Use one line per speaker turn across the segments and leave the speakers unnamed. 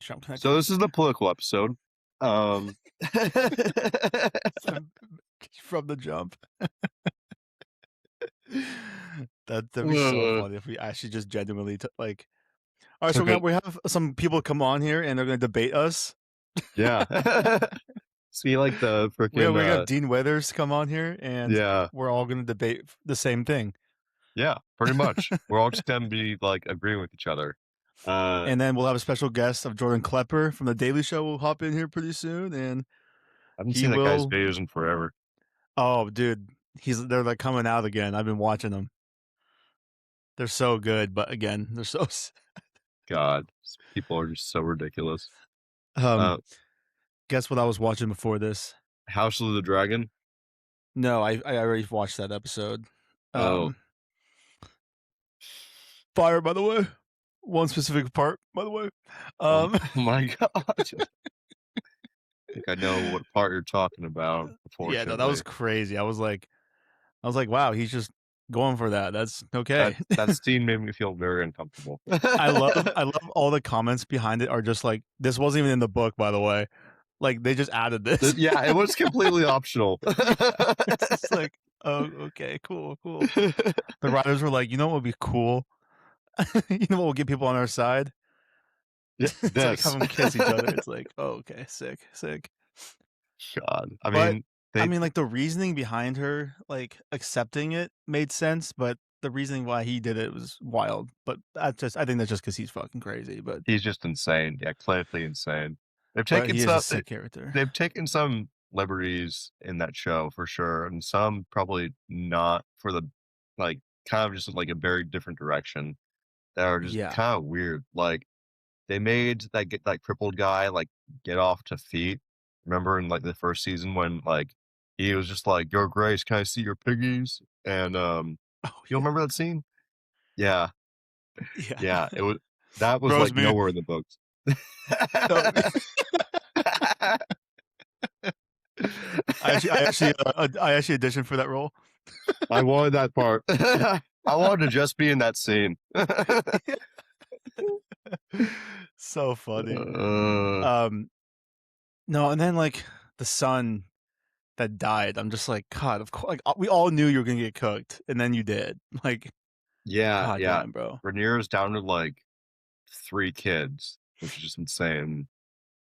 sure I'm connected.
So this is the political episode.
From the jump. That'd be so funny if we actually just genuinely like. All right, so we have some people come on here and they're going to debate us.
Yeah. See, like the freaking.
We have Dean Withers come on here and we're all going to debate the same thing.
Yeah, pretty much. We're all just going to be like agreeing with each other.
And then we'll have a special guest of Jordan Klepper from The Daily Show will hop in here pretty soon. And
I haven't seen that guy's videos in forever.
Oh, dude. They're like coming out again. I've been watching them. They're so good, but again, they're so
God, people are just so ridiculous.
Guess what I was watching before this?
House of the Dragon?
No, I already watched that episode.
Oh.
Fire, by the way. One specific part, by the way.
Oh my God. I think I know what part you're talking about.
Yeah, no, that was crazy. I was like, wow, he's just going for that. That's okay.
That scene made me feel very uncomfortable.
I love all the comments behind it are just like, this wasn't even in the book, by the way. Like they just added this.
Yeah, it was completely optional.
It's just like, oh, okay, cool. The writers were like, you know what would be cool? You know what will get people on our side?
Yeah,
it's like having them kiss each other. It's like, oh, okay, sick.
God, I mean,
like the reasoning behind her, like accepting it made sense, but the reasoning why he did it was wild. But I think that's just because he's fucking crazy. But
he's just insane. Yeah, clinically insane.
He is a sick character.
They've taken some liberties in that show for sure, and some probably not for the like kind of just like a very different direction. That are just kind of weird. Like they made that crippled guy like get off to feet. Remember in like the first season when like he was just like, "Your Grace, can I see your piggies?" And you remember that scene? Yeah. It was that was like nowhere in the books.
I actually auditioned for that role.
I wanted that part. I wanted to just be in that scene.
So funny. No, and then like the son that died, I'm just like, God, of course, like we all knew you were gonna get cooked, and then you did. Like,
yeah,
damn, bro.
Rhaenyra's down to like 3 kids, which is just insane.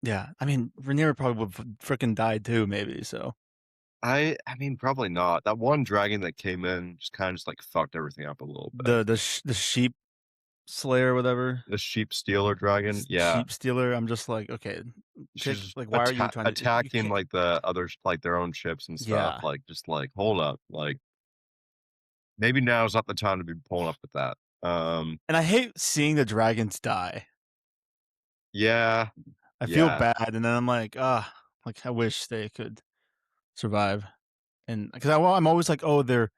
Yeah, I mean, Rhaenyra probably would freaking died too, maybe. So,
I mean, probably not. That one dragon that came in just kind of just like fucked everything up a little bit.
The sheep slayer, whatever.
The sheep stealer dragon, yeah.
Sheep stealer. I'm just like, okay,
she's
like, why are you trying to
attacking like the others, like their own ships and stuff? Like, just like, hold up, like maybe now is not the time to be pulling up with that.
And I hate seeing the dragons die.
Yeah,
I feel bad, and then I'm like, like I wish they could survive, and because I'm always like, oh, they're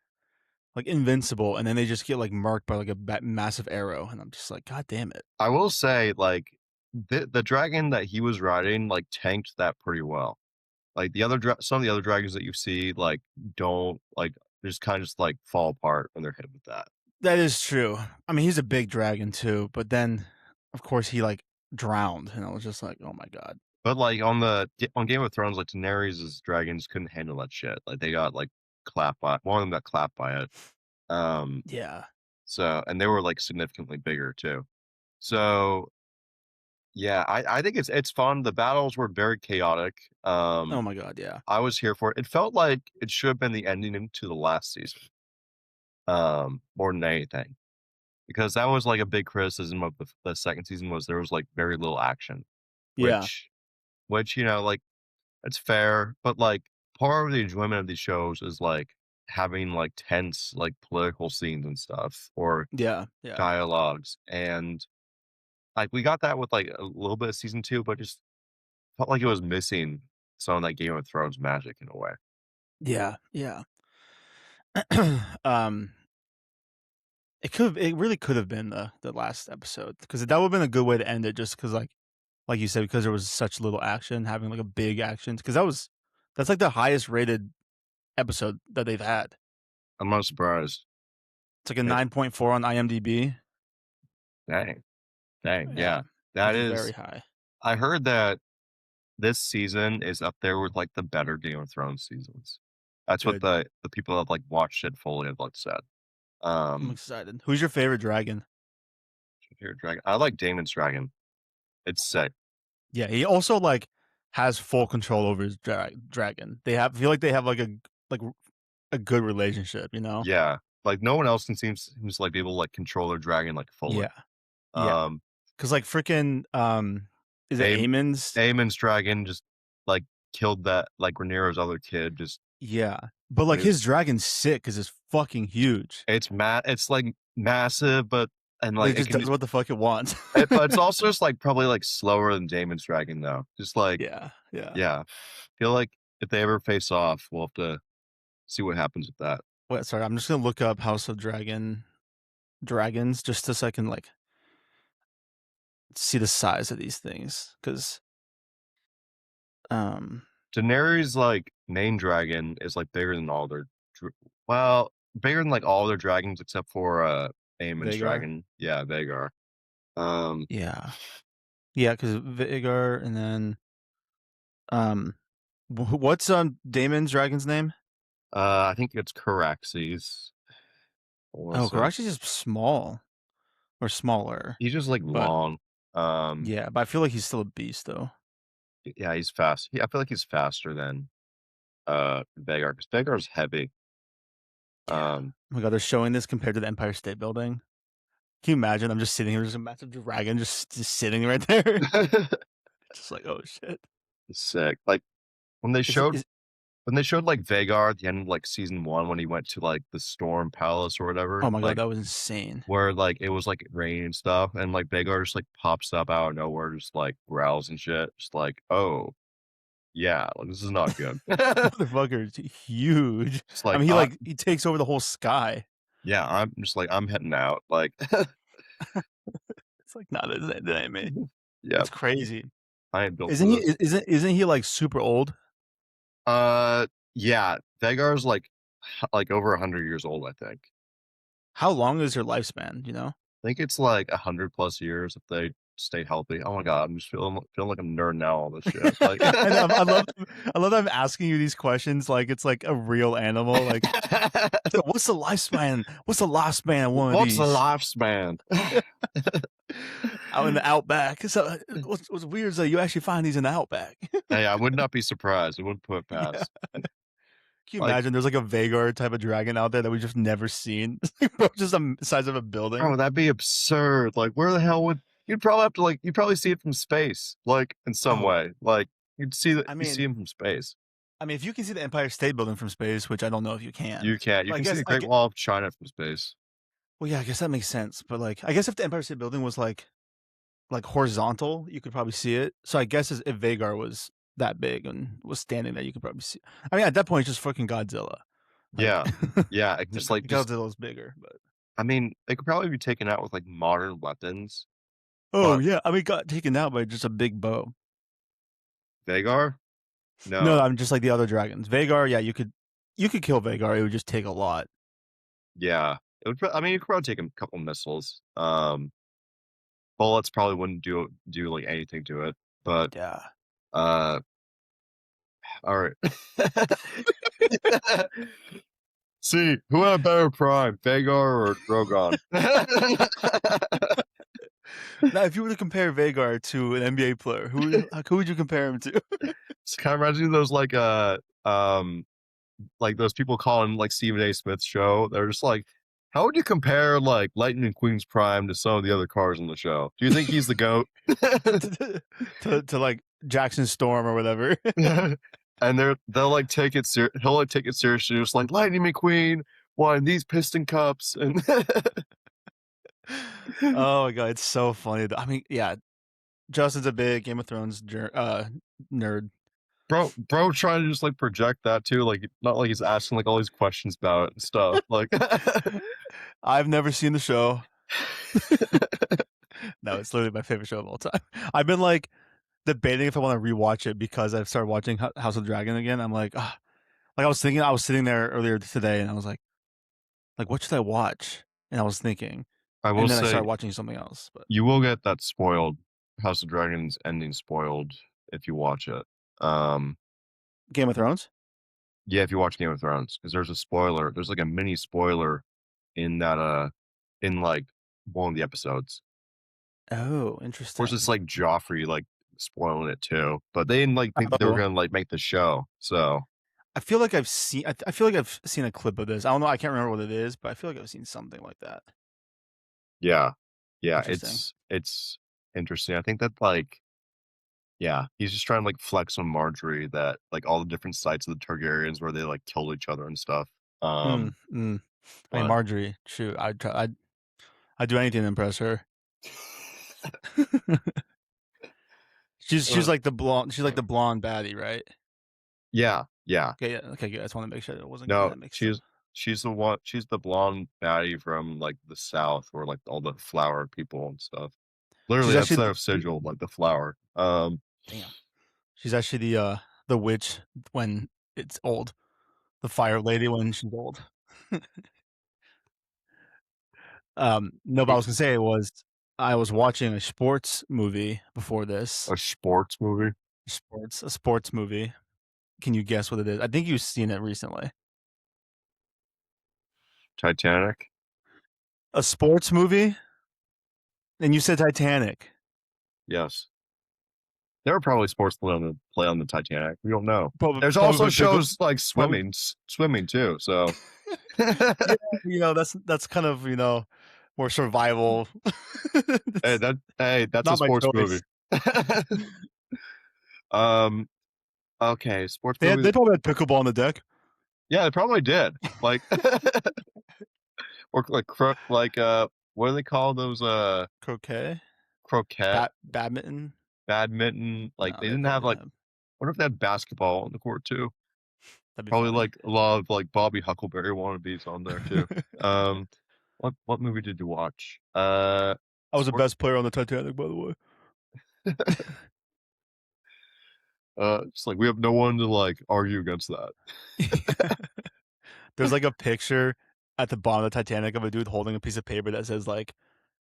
like invincible, and then they just get like marked by like a massive arrow, and I'm just like, God damn it.
I will say, like the dragon that he was riding, like tanked that pretty well. Like some of the other dragons that you see, like don't like just kind of just like fall apart when they're hit with that.
That is true. I mean, he's a big dragon too, but then of course he like drowned, and I was just like, oh my God.
But like on Game of Thrones, like Daenerys' dragons couldn't handle that shit. Like they got like clapped by one of them got clapped by it.
Yeah.
So and they were like significantly bigger too. So yeah, I think it's fun. The battles were very chaotic.
Oh my God, yeah.
I was here for it. It felt like it should have been the ending into the last season. More than anything. Because that was like a big criticism of the second season was there was like very little action. Which, you know, like it's fair, but like part of the enjoyment of these shows is like having like tense like political scenes and stuff or dialogues. And like we got that with like a little bit of season 2, but just felt like it was missing some of that Game of Thrones magic in a way.
Yeah. It really could have been the last episode, because that would have been a good way to end it, just because like you said, because there was such little action, having like a big action, because that's like the highest rated episode that they've had.
I'm not surprised.
It's like a 9.4 on IMDb.
Dang, yeah, that is
very high.
I heard that this season is up there with, like, the better Game of Thrones seasons. That's what
Good.
the people that, like, watched it fully have, like, said.
I'm
Um,
excited. Who's your favorite dragon?
Favorite dragon I like Daemon's dragon. It's sick.
Yeah, he also like has full control over his dragon. They have I feel like they have like a good relationship, you know?
Yeah. Like, no one else can seems like be able to, like, control their dragon, like, fully.
Yeah. Yeah.
Um,
'Cause like freaking is it
Aem
Aemon's?
Aemon's dragon just, like, killed that like, Rhaenyra's other kid just
Yeah. But
when
like
he was
his dragon's sick 'cause it's fucking huge.
it's, like, massive, but and,
But
like,
it
it
just
can
does
just
what the fuck it wants.
but it's also just, like, probably, like, slower than Daemon's dragon, though. Just, like
Yeah. Yeah.
yeah. Feel like if they ever face off, we'll have to see what happens with that.
Wait, sorry, I'm just gonna look up House of Dragons just so I can like see the size of these things. Cause um
Daenerys' like main dragon is like bigger than all their well, bigger than like all their dragons except for Aemon's
Vhagar.
dragon. Yeah, Vhagar. Um
Yeah. Yeah, because Vhagar and then um what's Damon's dragon's name?
I think it's Caraxes. What
Oh,
was it?
Garaxi's just small or smaller.
He's just like
But
long. Um
yeah, but I feel like he's still a beast though.
yeah, he's fast. Yeah, I feel like he's faster than Vhagar because Vhagar's heavy.
Yeah.
Um
Oh my god, they're showing this compared to the Empire State Building. Can you imagine? I'm just sitting here, there's a massive dragon just sitting right there. Just like, oh shit.
sick. Like when they
Is it
showed
is
when they showed, like, Vhagar at the end of, like, season 1 when he went to, like, the Storm Palace or whatever,
oh my god,
like,
that was insane.
where, like, it was, like, rain and stuff, and, like, Vhagar just, like, pops up out of nowhere, just, like, growls and shit, just like, "Oh, yeah, like, this is not good."
Motherfucker is huge.
Just
I
like,
mean, he takes over the whole sky.
yeah, I'm just like, "I'm heading out," like
It's like, nah, that ain't me.
Yep,
It's crazy.
I ain't built
Isn't
for
he
this.
isn't he like super old?
Uh, yeah, Vhagar's, like, over 100 years old, I think.
How long is your lifespan, you know?
I think it's, like, 100 plus years if they stay healthy. Oh my god, I'm just feeling like I'm nerding out all this shit, like
I know, I love that I'm asking you these questions like it's like a real animal, like, "So what's the lifespan of one of
What's the
these
lifespan?
out in the outback?" So, what's weird is that you actually find these in the outback.
Hey, I would not be surprised. I wouldn't put it
Yeah.
past.
Can you
Like,
imagine there's like a Vhagar type of dragon out there that we've just never seen? Bro, just the size of a building.
bro, that'd be absurd. Like, where the hell would you'd probably have to like you'd probably see it from space, like in some
Oh,
way. Like
I
you see
mean
him from space.
if you can see the Empire State Building from space, which I don't know if you
You
can,
can't. You
but
can see the Great Wall of China from space.
well, yeah, I guess that makes sense. But like, I guess if the Empire State Building was like horizontal, you could probably see it. So I guess if Vhagar was that big and was standing there, you could probably see. I mean, at that point, it's just fucking Godzilla. Like,
Yeah. Yeah. I can just like just
Godzilla's bigger, but
I mean, they could probably be taken out with like modern weapons,
oh
but
yeah, I mean, got taken out by just a big bow.
Vagar?
No,
No.
I'm just like the other dragons. Vhagar, yeah, you could kill Vhagar. It would just take a lot.
Yeah. It would I mean, you could probably take a couple missiles. Bullets probably wouldn't do like anything to it, but
Yeah.
uh all right. See, who had a better prime, Vagar or Drogon?
Now, if you were to compare Vhagar to an NBA player, who would you compare him to?
It's kind of reminds me of those like those people calling like Stephen A. Smith's show. They're just like, how would you compare like Lightning McQueen's prime to some of the other cars on the show? Do you think he's the goat?
to like Jackson Storm or whatever.
And they'll like take it he'll like take it seriously, just like Lightning McQueen won these piston cups and
Oh my god, it's so funny. I mean, yeah, Justin's a big Game of Thrones nerd.
bro trying to just like project that too, like not like he's asking like all these questions about it and stuff. Like
I've never seen the show. No, it's literally my favorite show of all time. I've been like debating if I want to rewatch it because I've started watching House of Dragon again. I'm like, ah. Like I was thinking, I was sitting there earlier today, and I was like, what should I watch? And I was thinking,
I will
and then I
say
started watching something else. But
you will get that spoiled. House of Dragons ending spoiled if you watch it. Um,
Game of Thrones?
yeah, if you watch Game of Thrones, because there's a spoiler. There's like a mini spoiler in that in like one of the episodes.
Oh,
Of course,
interesting.
it's like Joffrey like spoiling it too, but they didn't like think they were
Oh,
gonna like make the show. So
I feel like I feel like I've seen a clip of this. I don't know, I can't remember what it is, but I feel like I've seen something like that.
yeah, yeah,
Interesting.
it's interesting. I think that like yeah, he's just trying to like flex on Marjorie that like all the different sites of the Targaryens where they like killed each other and stuff.
Mm, mm. I mean,
But
Marjorie, shoot, I'd do anything to impress her. She's
uh,
like the blonde baddie, right?
yeah, yeah.
Okay, yeah, okay, good. I just wanna make sure it wasn't getting
No,
that mixed up.
she's the blonde baddie from, like, the South where, like, all the flower people and stuff. Literally,
She's
that's
actually
their sigil, like, the flower.
damn. She's actually the witch when it's old. The fire lady when she's old. No, but I
it
was gonna say was I was watching a sports movie before this.
a sports movie?
A sports movie. Can you guess what it is? I think you've seen it recently.
Titanic?
A sports movie? And you said Titanic.
Yes. There were probably sports play on the Titanic, we don't know. There's also
Probably pickle
shows like
probably
swimming too, so
yeah, that's kind of, more survival. It's
that's a
not my
sports movie.
choice.
Um, okay, sports
They
movie
probably had pickleball on the deck.
yeah, they probably did. Like or what do they call those,
Croquet?
croquette,
Badminton?
badminton, like,
No,
they
they
didn't have,
probably didn't
like
have
what if they had basketball on the court too?
that'd be
Probably,
funny.
like, a lot of, like, Bobby Huckleberry wannabes on there too. Um, what movie did you watch?
I was the
Sport
best player on the Titanic, by the way.
it's like, we have no one to, like, argue against that.
There's, like, a picture at the bottom of the Titanic of a dude holding a piece of paper that says, like,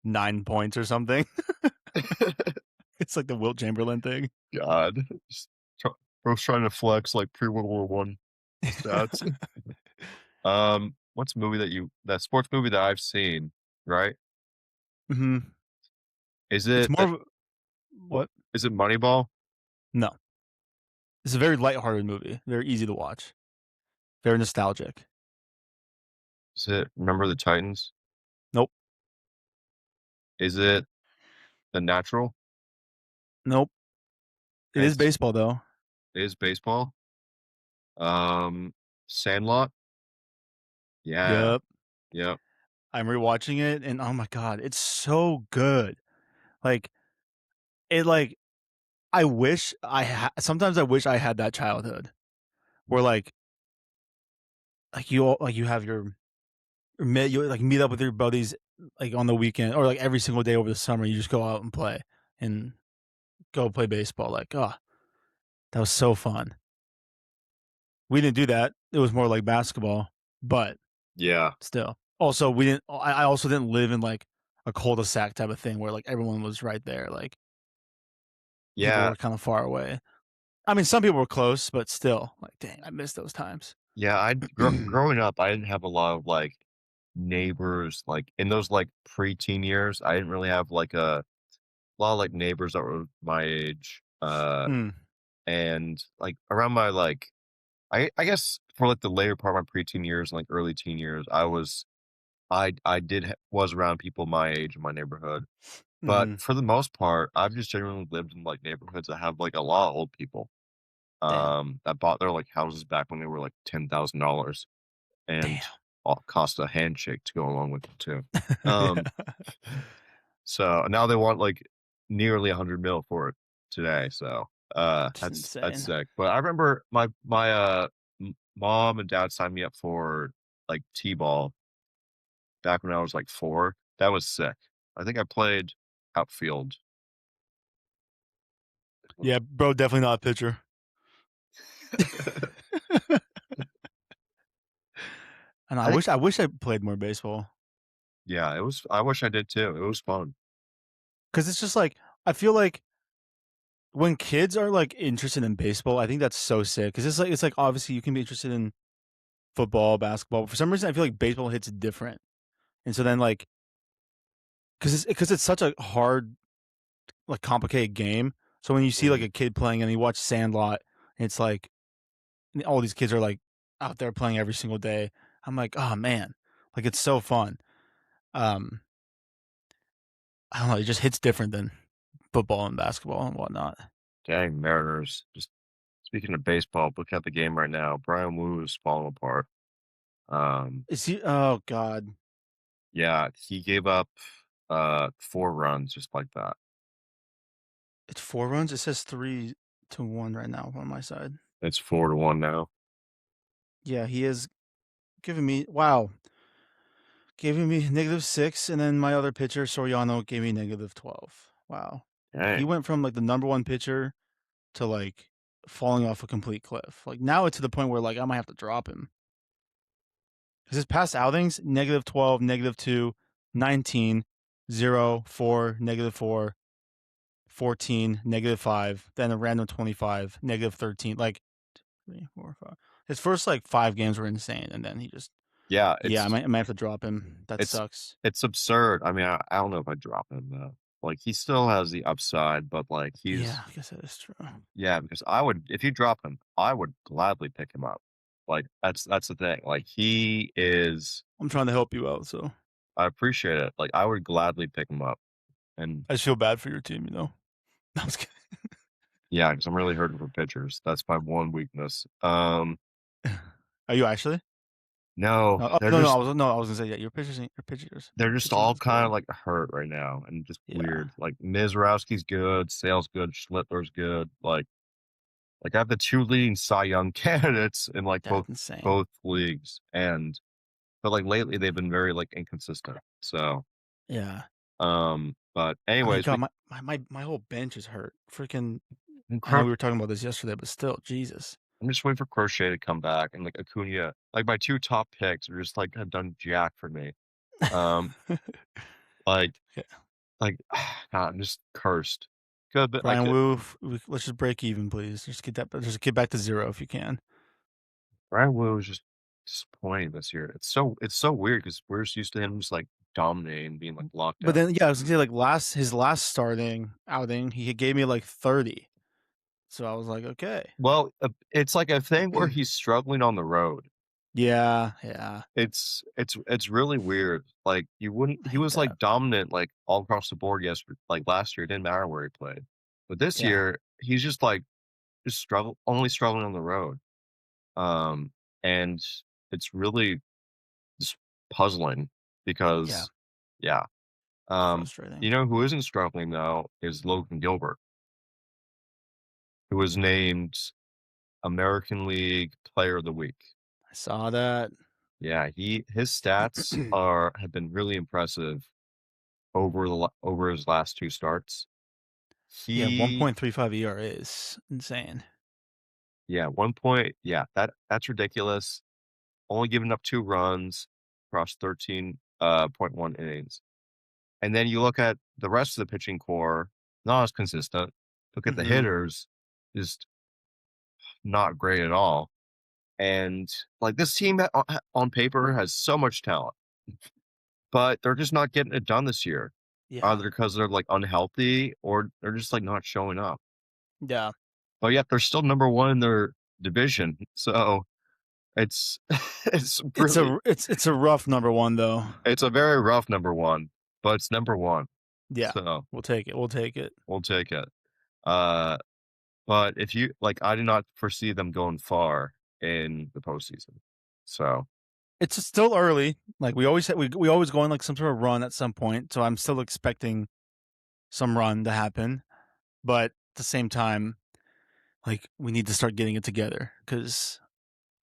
9 points or something. It's like the Wilt Chamberlain thing.
God, just try bro's trying to flex, like, pre-World War One stats. What's a movie that sports movie that I've seen, right?
Mhm.
Is
It's
it
more
that
of a
what
what?
is it Moneyball?
No. It's a very lighthearted movie, very easy to watch, very nostalgic.
Is it Remember the Titans?
Nope.
Is it The Natural?
Nope. It is
It's
baseball, though.
it is baseball? Um, Sandlot? Yeah,
Yep.
yep,
I'm rewatching it, and oh my god, it's so good. Like, it, like sometimes I wish I had that childhood where, you have you, like, meet up with your buddies, like, on the weekend or, like, every single day over the summer, you just go out and play and go play baseball, like, oh, that was so fun. We didn't do that. It was more like basketball, but
yeah,
still. Also, we didn't I also didn't live in, like, a cul-de-sac type of thing where, like, everyone was right there, like, people
yeah,
were kinda far away. I mean, some people were close, but still, like, dang, I miss those times.
yeah, I growing up, I didn't have a lot of, like, neighbors, like, in those, like, preteen years, I didn't really have, like, a lot of, like, neighbors that were my age,
Mm,
and, like, around my, like I guess for, like, the later part of my preteen years and, like, early teen years, I did was around people my age in my neighborhood, but
mhm.
for the most part, I've just generally lived in, like, neighborhoods that have, like, a lot of old people,
Damn.
that bought their, like, houses back when they were, like, $10,000 and
Damn.
all cost a handshake to go along with it too. Um, so now they want, like, nearly 100 mil for it today, so,
Just
that's
insane.
sick, but I remember mom and dad signed me up for, like, T-ball back when I was, like, 4. That was sick. I think I played outfield.
Yeah, bro, definitely not a pitcher. And
I think
I wish I played more baseball
yeah, it was I wish I did too, it was fun.
because it's just like I feel like when kids are like interested in baseball, I think that's so sick because it's like obviously you can be interested in football, basketball, but for some reason I feel like baseball hits different, and so then like because it's such a hard like complicated game. So when you see like
Mhm.
a kid playing and you watch Sandlot, and it's like all these kids are like out there playing every single day. I'm like, oh man, like it's so fun. Um, I don't know, it just hits different than football and basketball and whatnot.
Dang, Mariners. Just speaking of baseball, look at the game right now. Brian Wu is falling apart. Um,
Is he? Oh God,
yeah, he gave up 4 runs just like that.
it's 4 runs. It says 3-1 right now on my side.
It's 4-1 now.
Yeah, he is giving me wow, giving me -6, and then my other pitcher Soriano gave me -12. Wow, he
Dang.
went from like the number one pitcher to like falling off a complete cliff. Like now it's to the point where like I might have to drop him because his past outings -12, -2, 19, 0, 4, -4, 14, -5, then a random 25, -13. Like 3, 4, 5. His first like 5 games were insane, and then he just
Yeah,
yeah, I might have to drop him. That
it's
sucks.
it's absurd. I mean, I don't know if I drop him though. Like he still has the upside, but like
Yeah,
he's
I guess that is true.
yeah, because I would if you drop him, I would gladly pick him up. Like that's the thing. Like he is
I'm trying to help you out, so
I appreciate it. Like I would gladly pick him up. And
I just feel bad for your team, you know. I was
yeah, because I'm really hurting for pitchers. That's my one weakness.
kidding. Are you actually?
No,
Oh, no, no, I was gonna say yeah.
they're
your
just
team
all
is
kind
good.
of like hurt right now and just
Yeah,
weird. Like Mizrowski's good, Sale's good, Schlittler's good. Like I have the 2 leading Cy Young candidates in like
that's insane.
both leagues, and but like lately they've been very like inconsistent. So,
Yeah,
but
I mean,
anyways,
God, my whole bench is hurt. Freaking, I know
Cro-
we were talking about this yesterday, but still, Jesus.
I'm just waiting for Crochet to come back and like Acuna. Like my 2 top picks are just like have done jack for me. Um, like
Yeah.
like God, I'm just cursed. Good, but like
Brian Wu, let's just break even, please. Just get back to zero if you can.
Brian Wu is just disappointing this year. It's so weird because we're just used to him just like dominating, being like locked
But
down.
then, yeah, I was gonna say like his last starting outing, he gave me like 30. So I was like, okay,
Well, it's like a thing where he's struggling on the road.
yeah, yeah,
It's really weird. Like you wouldn't
I
he
hate
was like
that.
dominant like all across the board yesterday like last year, it didn't matter where he played. But this
Yeah,
year, he's just like just struggling on the road. Um and it's really just puzzling
yeah,
because yeah.
it's
You
frustrating.
know who isn't struggling though is Logan Gilbert, who was named American League Player of the Week.
I saw that.
Yeah, his stats are have been really impressive over his last 2 starts.
Yeah,
He
1.35 ERA is insane.
yeah, 1 point yeah, that's ridiculous. Only giving up 2 runs across 13, point 1 innings. And then you look at the rest of the pitching core, not as consistent. Look at the
Hmm.
hitters, just not great at all. And, like, this team on paper has so much talent, but they're just not getting it done this year,
Yeah,
either because 'cause they're, like, unhealthy or they're just, like, not showing up.
yeah.
But yet they're still number 1 in their division, so it's it's really
It's a rough number one though.
it's a very rough number 1, but it's number 1,
Yeah,
so
we'll take it. We'll take it.
we'll take it. Uh, but if you like, I do not foresee them going far in the postseason. So,
It's just still early. Like we always said, we always go on like some sort of run at some point. So I'm still expecting some run to happen. But at the same time, like we need to start getting it together because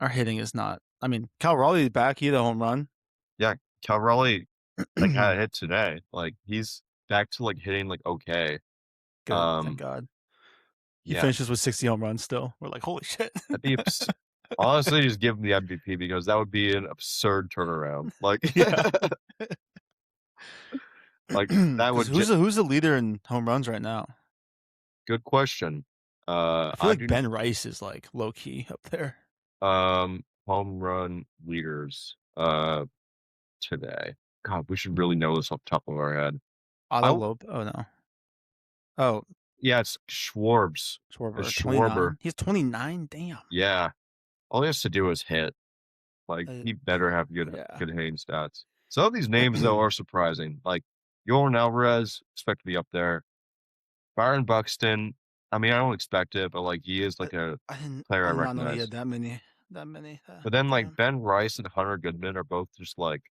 our hitting is not. I mean, Cal Raleigh's back. He had a home run.
yeah, Calrelli, like, had a hit today. Like, he's back to, like, hitting, like, okay.
Good, thank
Um,
God. He
yeah,
finishes with 60 home runs. Still, we're like, holy shit.
that'd be honestly, just give him the MVP because that would be an absurd turnaround. Like
Yeah.
Like, that
Because
would ge
who's the leader in home runs right now?
good question.
I feel
I
like
do
Ben Rice is like low key up there.
home run leaders, today. God, we should really know this off the top of our head. I
Otto
w
Lope. Oh no. Oh,
Yeah, it's Schwarbs. It's
Schwarber,
Schwarber.
29. He's 29. Damn.
Yeah. All he has to do is hit. Like,
Uh,
he better have
yeah.
good hitting stats. Some of these names, though, are surprising. Like, Yordan Alvarez, expect to be up there. Byron Buxton, I mean, I don't expect it, but, like, he is,
I,
like, a
I
player I
did not know he
recognize.
had that many. That many.
But then, like,
Damn.
Ben Rice and Hunter Goodman are both just, like,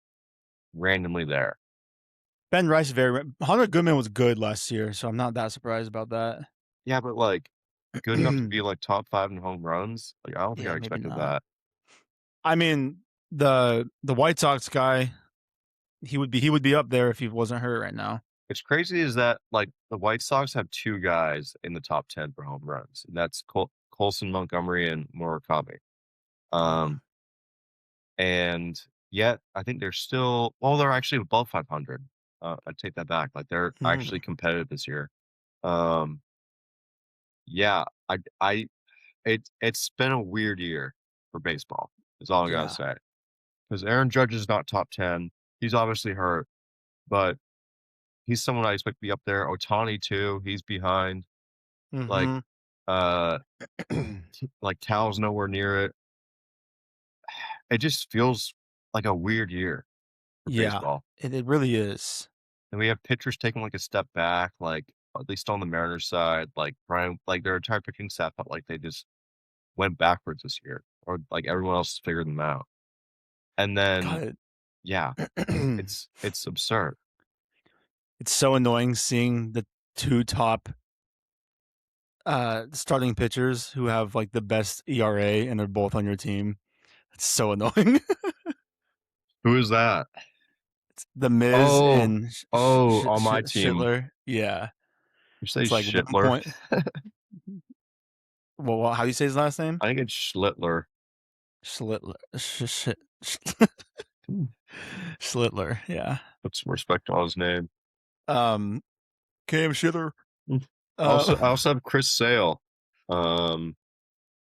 randomly there.
Ben Rice is very. Hunter Goodman was good last year, so I'm not that surprised about that.
Yeah, but, like, good enough to be, like, top 5 in home runs? Like, I don't think
Yeah,
I
maybe
expected
not.
that.
I mean, the White Sox guy, he would be up there if he wasn't hurt right now.
It's crazy is that, like, the White Sox have 2 guys in the top 10 for home runs, and that's Colson Montgomery and Murakami.
Yeah.
Um, and yet I think they're still well, they're actually above 500. I take that back. Like, they're
Mm,
actually competitive this year. Um, yeah, it's been a weird year for baseball, is all I gotta
yeah.
say. Because Aaron Judge is not top 10. He's obviously hurt, but he's someone I expect to be up there. Otani too, he's behind. Like,
Hmm.
uh, like Cal's nowhere near it. It just feels like a weird year for
Yeah.
baseball.
It really is.
And we have pitchers taking, like, a step back, like, at least on the Mariners side, like, Brian like, their entire pitching staff felt like they just went backwards this year, or, like, everyone else figured them out. And then,
Got it.
yeah, it's absurd.
It's so annoying seeing the two top starting pitchers who have like the best ERA and they're both on your team. It's so annoying.
Who is that?
It's the Miz
Oh,
and
on my team.
Schitler. Yeah.
You say
It's like one
Schittler.
point. Well, how do you say his last name?
I think it's Schlittler.
Schlittler.
Hmm,
Schlittler. Yeah.
put some respect on his name.
Um, Cam Schlittler.
Mm.
Uh,
I also have Chris Sale. Um,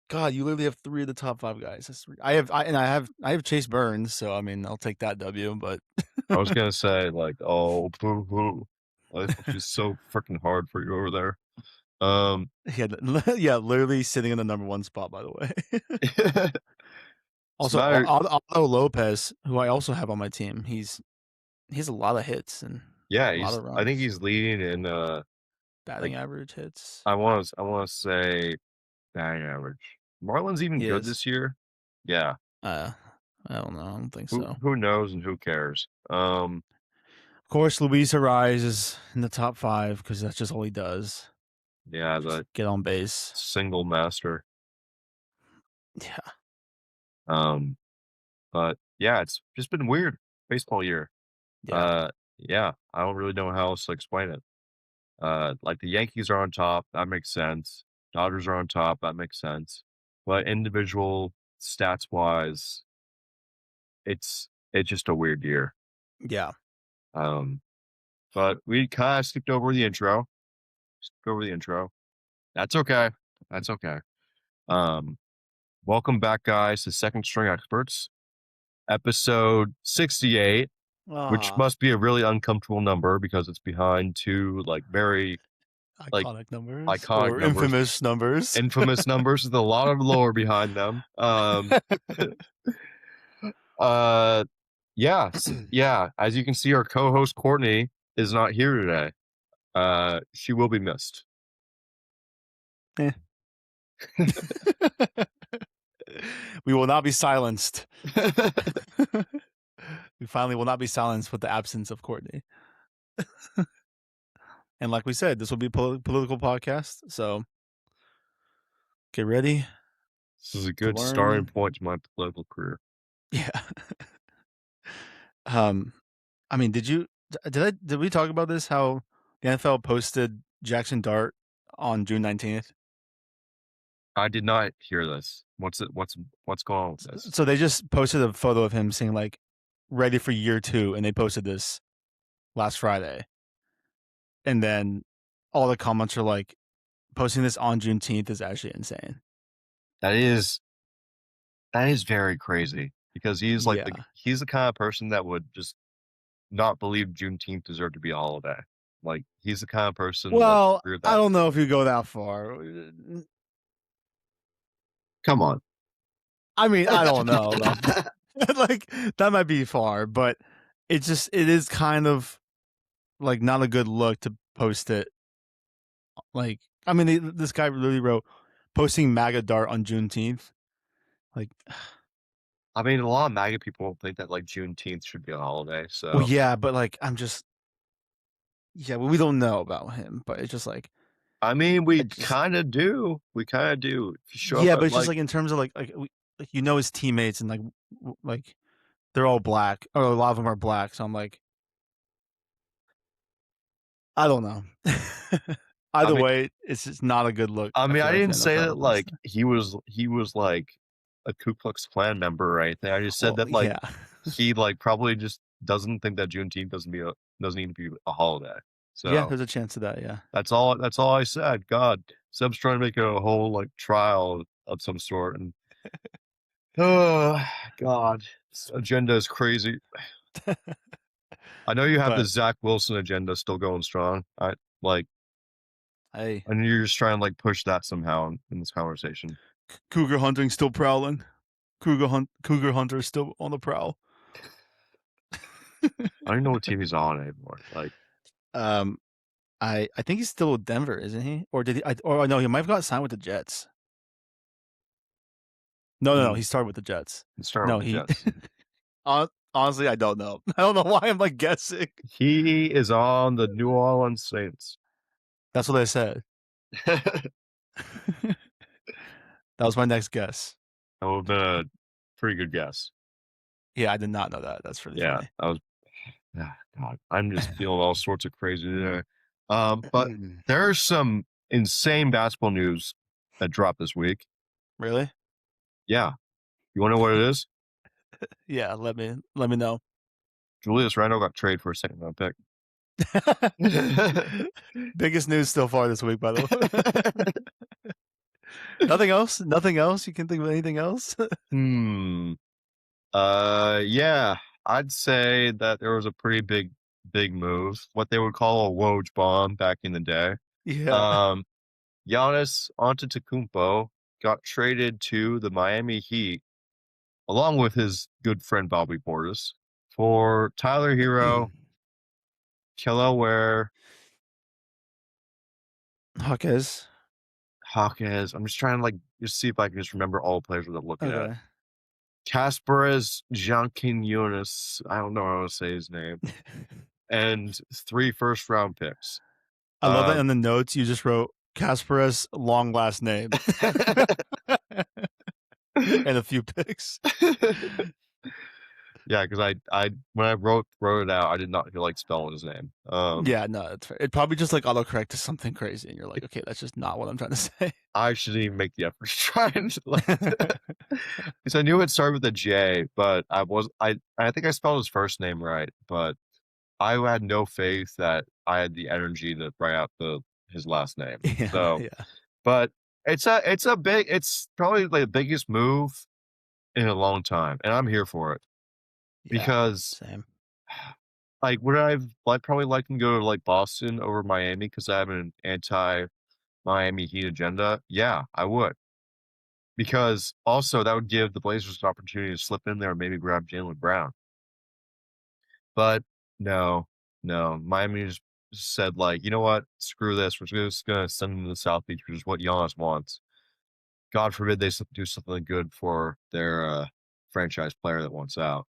God, you literally have three of the top five guys. I have Chase Burns, so I mean, I'll take that W. But
I was gonna say, like, oh, boo hoo. Life must be so freaking hard for you over there. Um,
yeah, yeah, literally sitting in the number one spot. By the way.
it's
Also,
matter.
Aldo Lopez, who I also have on my team, he has a lot of hits and
Yeah,
a lot
he's.
of
I think
runs,
he's leading in.
batting
Like,
average hits.
I want to say batting average. Marlon's even
He
good
is.
this year. Yeah.
Uh, I don't know. I don't think so.
Who knows and who cares?
Of course, Luis Ariz is in the top five because that's just all he does.
Yeah,
Just
the
get on base.
single master.
Yeah,
Um, but yeah, it's just been weird baseball year.
yeah,
Uh, yeah, I don't really know how else to explain it. Like, the Yankees are on top, that makes sense. Dodgers are on top, that makes sense. But individual stats wise, it's just a weird year.
yeah,
Um, but we kind of skipped over the intro. Skipped over the intro. That's okay. That's okay. Um, welcome back, guys, to Second String Experts, episode 68, which
ah,
must be a really uncomfortable number because it's behind two, like, very, like,
iconic numbers
iconic
or
numbers,
infamous numbers.
infamous numbers with a lot of lore behind them. Uh, yeah. As you can see, our co-host Courtney is not here today. She will be missed.
Eh. We will not be silenced. We finally will not be silenced with the absence of Courtney. And like we said, this will be a political podcast. So get ready
This is a
to
good starting
learn.
point to my political career.
Yeah. um, I mean, did we talk about this? How the NFL posted Jackson Dart on June 19th?
I did not hear this. What's going on with this?
So they just posted a photo of him saying like ready for year two, and they posted this last Friday. and then all the comments are like, "Posting this on Juneteenth is actually insane."
That is very crazy because
Yeah.
he's the kind of person that would just not believe Juneteenth deserved to be a holiday. Like, he's the kind of person, like,
Well,
weird
I
that
don't know if you go that far.
come on.
I mean, I don't know about like that might be far, but it is kind of like not a good look to post it. Like, I mean, this guy really wrote posting MAGA dart on Juneteenth. Like,
I mean, a lot of MAGA people think that, like, Juneteenth should be a holiday,
well,
so
yeah, but like, I'm just, yeah, well, we don't know about him, but it's just like,
I mean,
I
we
just,
kinda do. We kinda do. If you show up
yeah, but
at,
it's just
like
like in terms of like his teammates and like they're all black, or a lot of them are black, so I'm like, I don't know.
I
Either
mean
way, it's just not a good look.
I
I
mean,
feel
I
like for
didn't
the
say
NFL to
that,
post
like,
that.
he was, like, a Ku Klux Klan member or anything. I just said
Well,
that, like,
yeah,
he, like, probably just doesn't think that Juneteenth doesn't need to be a holiday.
yeah,
So,
there's a chance of that. Yeah,
that's all I said. God, Seb's trying to make a whole, like, trial of some sort, and oh, God, this agenda is crazy. I know you have the
but
Zach Wilson agenda still going strong. Like,
hey,
and you're just trying to, like, push that somehow in this conversation.
cougar hunting still prowling. Cougar hunter is still on the prowl.
I don't even know what team he's on anymore. Like,
um, I think he's still with Denver, isn't he? Or did he? Or no, he might have got signed with the Jets. No, no, no,
mm,
he started with the Jets.
let's start with
No,
the
he.
Jets.
Honestly, I don't know. I don't know why I'm like guessing.
He is on the New Orleans Saints.
That's what I said.
That
That was my next guess.
would have been a pretty good guess.
Yeah, I did not know that. That's really
Yeah,
funny.
that was ah, God, I'm just feeling all sorts of crazy today. But there's some insane basketball news that dropped this week.
Really?
Yeah. You wanna know what it is?
Yeah, let me know.
Julius Randle got traded for a second round pick.
Biggest news so far this week, by the way. Nothing else? Nothing else? You can think of anything else?
Hmm. Yeah, I'd say that there was a pretty big move, what they would call a Woj bomb back in the day.
Yeah.
Um, Giannis Antetokounmpo got traded to the Miami Heat along with his good friend Bobby Portis for Tyler Hero, Kello Ware,
Hawkes.
Hawkes. I'm just trying to like just see if I can just remember all the players that I'm looking at.
Okay.
Kasparas Jankin I don't know how to say his name. And 3 first round picks.
I love that
Um
in the notes you just wrote Kasparas long last name and a few picks.
Yeah, because I when I wrote it out, I did not feel like spelling his name.
Yeah, no, it's fair. It probably just like autocorrect to something crazy, and you're like, okay, that's just not what I'm trying to say.
I shouldn't even make the effort to try and like because I knew it started with a J, but I think I spelled his first name right, but I had no faith that I had the energy to write out his last name.
Yeah,
So,
yeah,
but it's probably like the biggest move in a long time, and I'm here for it
yeah.
because
Same.
like would I've like probably like to go to like Boston over Miami because I have an anti Miami Heat agenda? Yeah, I would. Because also that would give the Blazers an opportunity to slip in there and maybe grab Jaylen Brown. But no, no, Miami just said like, you know what? Screw this. We're just gonna send them to the South Beach, which is what Giannis wants. God forbid they do something good for their franchise player that wants out.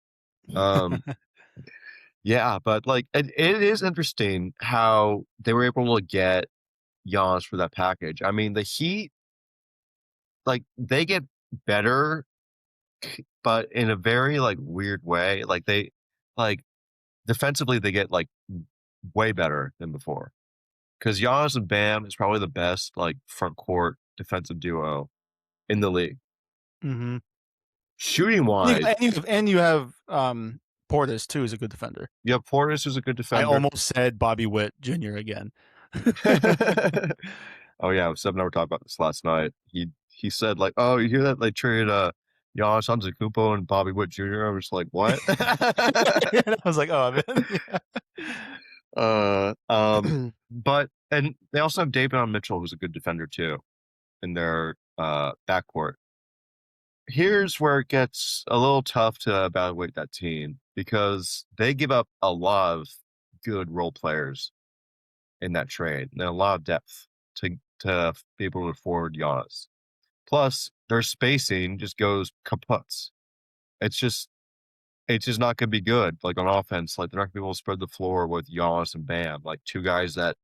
Um, yeah, but like it is interesting how they were able to get Giannis for that package. I mean, the Heat, like they get better but in a very, like, weird way, like, like, defensively, they get, like, way better than before. Because Giannis and Bam is probably the best, like, front court defensive duo in the league.
Mhm.
Shooting
And you
wise
and you have, and you have Portis too is a good defender.
Yeah, Portis is a good
I
defender.
almost said Bobby Witt Jr. again.
Oh yeah, Seb and I were talking about this last night. He said like, "Oh, you hear that they traded Giannis Antetokounmpo and Bobby Witt Jr." I was like, "What?"
And I was like, "Oh, man, yeah."
But and they also have Davion Mitchell, who's a good defender too, in their backcourt. Here's where it gets a little tough to evaluate that team because they give up a lot of good role players in that trade and a lot of depth to be able to afford Giannis. Plus, their spacing just goes kaputs. It's just it's just not gonna be good. Like on offense, like they're not gonna be able to spread the floor with Giannis and Bam, like two guys that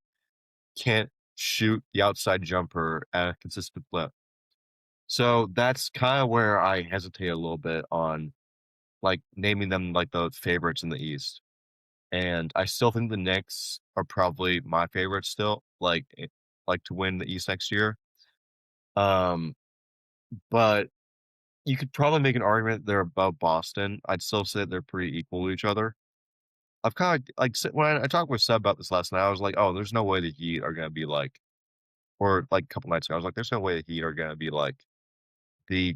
can't shoot the outside jumper at a consistent clip. So that's kind of where I hesitate a little bit on like naming them like the favorites in the East. And I still think the Knicks are probably my favorites still, like to win the East next year. Um, but you could probably make an argument they're above Boston. I'd still say they're pretty equal to each other. I've kind of like when I talked with Seb about this last night, I was like, oh, there's no way the Heat are gonna be like, or like a couple nights ago, I was like, there's no way the Heat are gonna be like the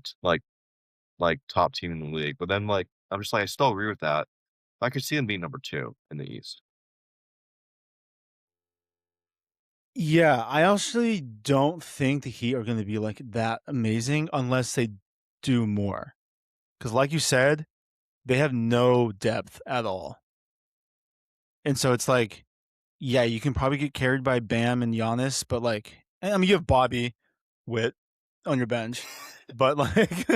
top team in the league. But then like I'm just like I still agree with that. I could see them being number two in the East.
Yeah, I actually don't think the Heat are going to be like that amazing unless they do more. Because, like you said, they have no depth at all. And so it's like, yeah, you can probably get carried by Bam and Giannis, but like, I mean, you have Bobby Witt on your bench, but like,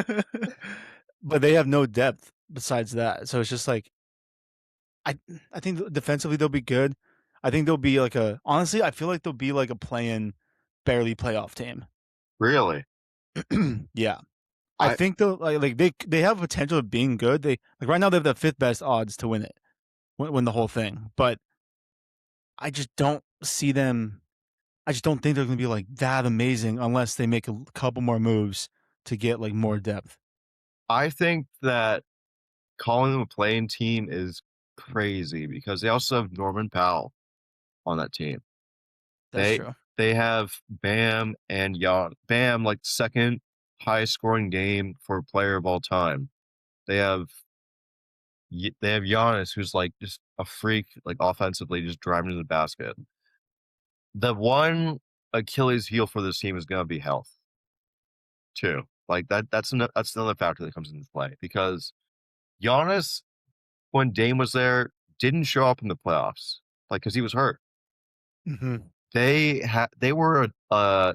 but they have no depth besides that. So it's just like, I, I think defensively they'll be good. I think they'll be like honestly, I feel like they'll be like a play-in, barely playoff team.
Really?
Yeah. I
I
think they'll they have potential of being good. They like right now they have the fifth best odds to win it, win the whole thing. But I just don't see them. I just don't think they're going to be like that amazing unless they make a couple more moves to get like more depth.
I think that calling them a playing team is crazy because they also have Norman Powell on that team.
That's
They
true.
they have Bam and Bam like second highest scoring game for a player of all time. They have they have Giannis who's like just a freak like offensively just driving to the basket. The one Achilles heel for this team is going to be health too. Like that's another factor that comes into play because Giannis when Dame was there didn't show up in the playoffs like because he was hurt.
Hmm.
They were a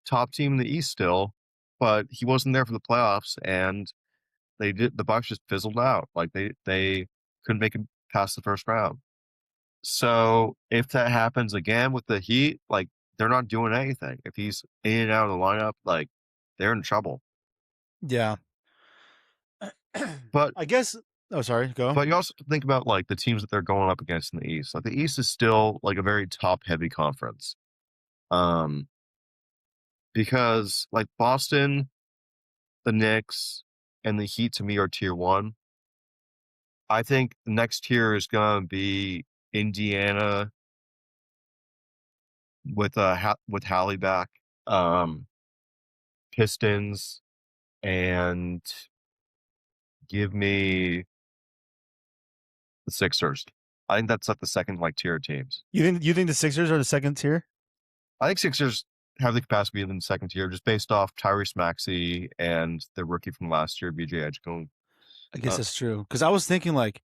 top team in the East still, but he wasn't there for the playoffs, and the Bucks just fizzled out. Like they couldn't make it past the first round. So if that happens again with the Heat, like they're not doing anything. If he's in and out of the lineup, like they're in trouble.
Yeah.
But
I guess. Oh, sorry. Go.
but you also have to think about like the teams that they're going up against in the East. Like the East is still like a very top heavy conference. Um, because like Boston, the Knicks, and the Heat to me are tier one. I think the next tier is gonna be Indiana with with Hallie back, um, Pistons, and give me the Sixers. I think that's like the second like tier of teams.
You think the Sixers are the second tier?
I think Sixers have the capacity to be in the second tier just based off Tyrese Maxey and the rookie from last year, BJ Edgecombe.
I guess
Uh,
that's true. Because I was thinking like,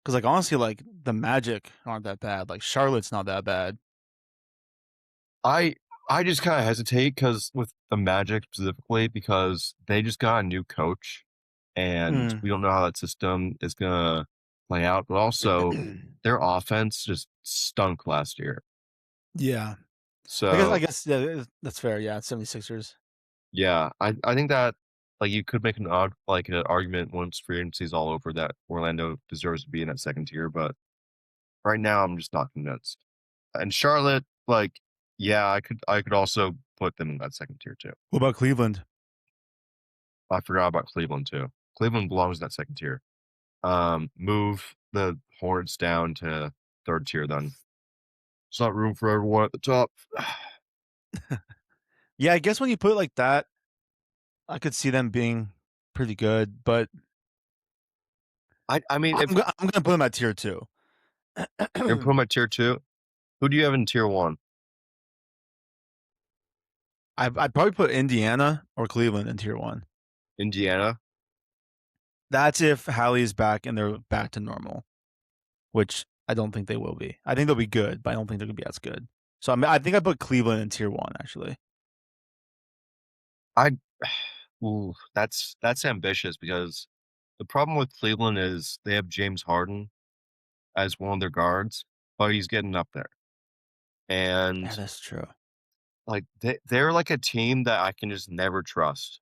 because like honestly, like the Magic aren't that bad. Like Charlotte's not that bad.
I I just kind of hesitate because with the Magic specifically because they just got a new coach and
Mm.
we don't know how that system is gonna play out. But also their offense just stunk last year.
Yeah. I
So
guess yeah, that's fair. Yeah, 76ers.
yeah, I think that like you could make an odd like an argument once free agency is all over that Orlando deserves to be in that second tier, but right now I'm just not convinced. And Charlotte, like, yeah, I could also put them in that second tier too.
What about Cleveland?
I forgot about Cleveland too. Cleveland belongs in that second tier. Move the Hornets down to 3rd tier then. It's not room for everyone at the top.
Yeah, I guess when you put it like that, I could see them being pretty good, but
I mean, if
I'm gonna put them at tier two.
you're putting 'em at tier 2, who do you have in tier 1?
I'd probably put Indiana or Cleveland in tier one.
Indiana?
That's if Hallie's back and they're back to normal, which I don't think they will be. I think they'll be good, but I don't think they're gonna be as good. So I think I put Cleveland in tier one actually.
I ooh, that's ambitious because the problem with Cleveland is they have James Harden as one of their guards, but he's getting up there.
Yeah,
And,
that's true.
like, they're like a team that I can just never trust.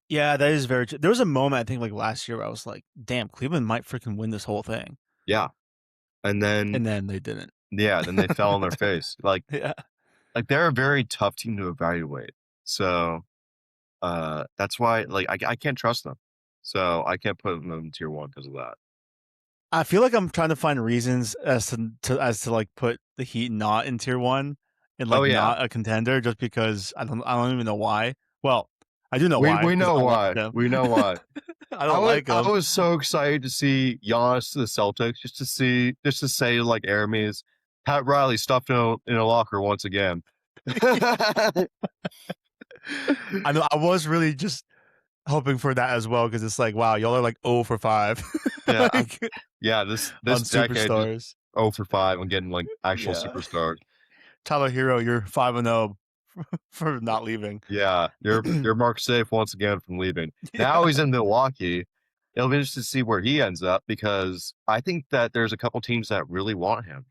Yeah, that is very true. There was a moment I think like last year where I was like, "Damn, Cleveland might freaking win this whole thing,"
Yeah, and then
and then they didn't.
yeah, then they fell on their face.
Yeah,
They're a very tough team to evaluate. So, that's why, like, I can't trust them. So, I can't put them in tier 1 because of that.
I feel like I'm trying to find reasons as to like put the Heat not in tier one and
Oh,
like
yeah.
not a contender just because I don't even know why. Well, I do know why
We
because
know
I don't like
why.
them.
We know why.
I don't like
I
them.
was so excited to see Giannis to the Celtics just to say, like, Aramis, Pat Riley stuffed in a locker once again.
I know I was really just hoping for that as well because it's like, wow, y'all are like 0 for 5
Yeah,
like
yeah,
on
this decade, just
superstars.
0 for 5 on getting, like, actual
Yeah.
superstars.
Tyler Hero, you're 5-0 for not leaving.
Yeah, you're marked safe once again from leaving. Now
Yeah.
he's in Milwaukee. It'll be interesting to see where he ends up because I think that there's a couple teams that really want him,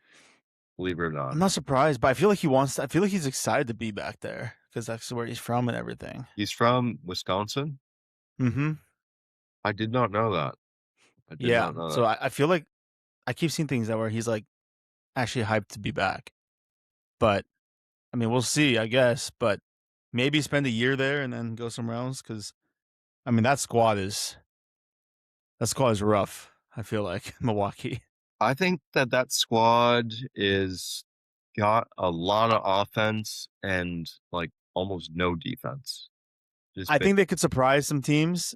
believe it or not.
I'm not surprised, but I feel like he wants I feel like he's excited to be back there because that's where he's from and everything.
He's from Wisconsin?
Mhm.
I did not know that. I did
Yeah.
not know
So
that.
I feel like I keep seeing things that where he's like actually hyped to be back. But I mean, we'll see, I guess. But maybe spend a year there and then go somewhere else. Because I mean, that squad is rough. I feel like Milwaukee.
I think that that squad is got a lot of offense and, like, almost no defense. Just
I
ba
think they could surprise some teams,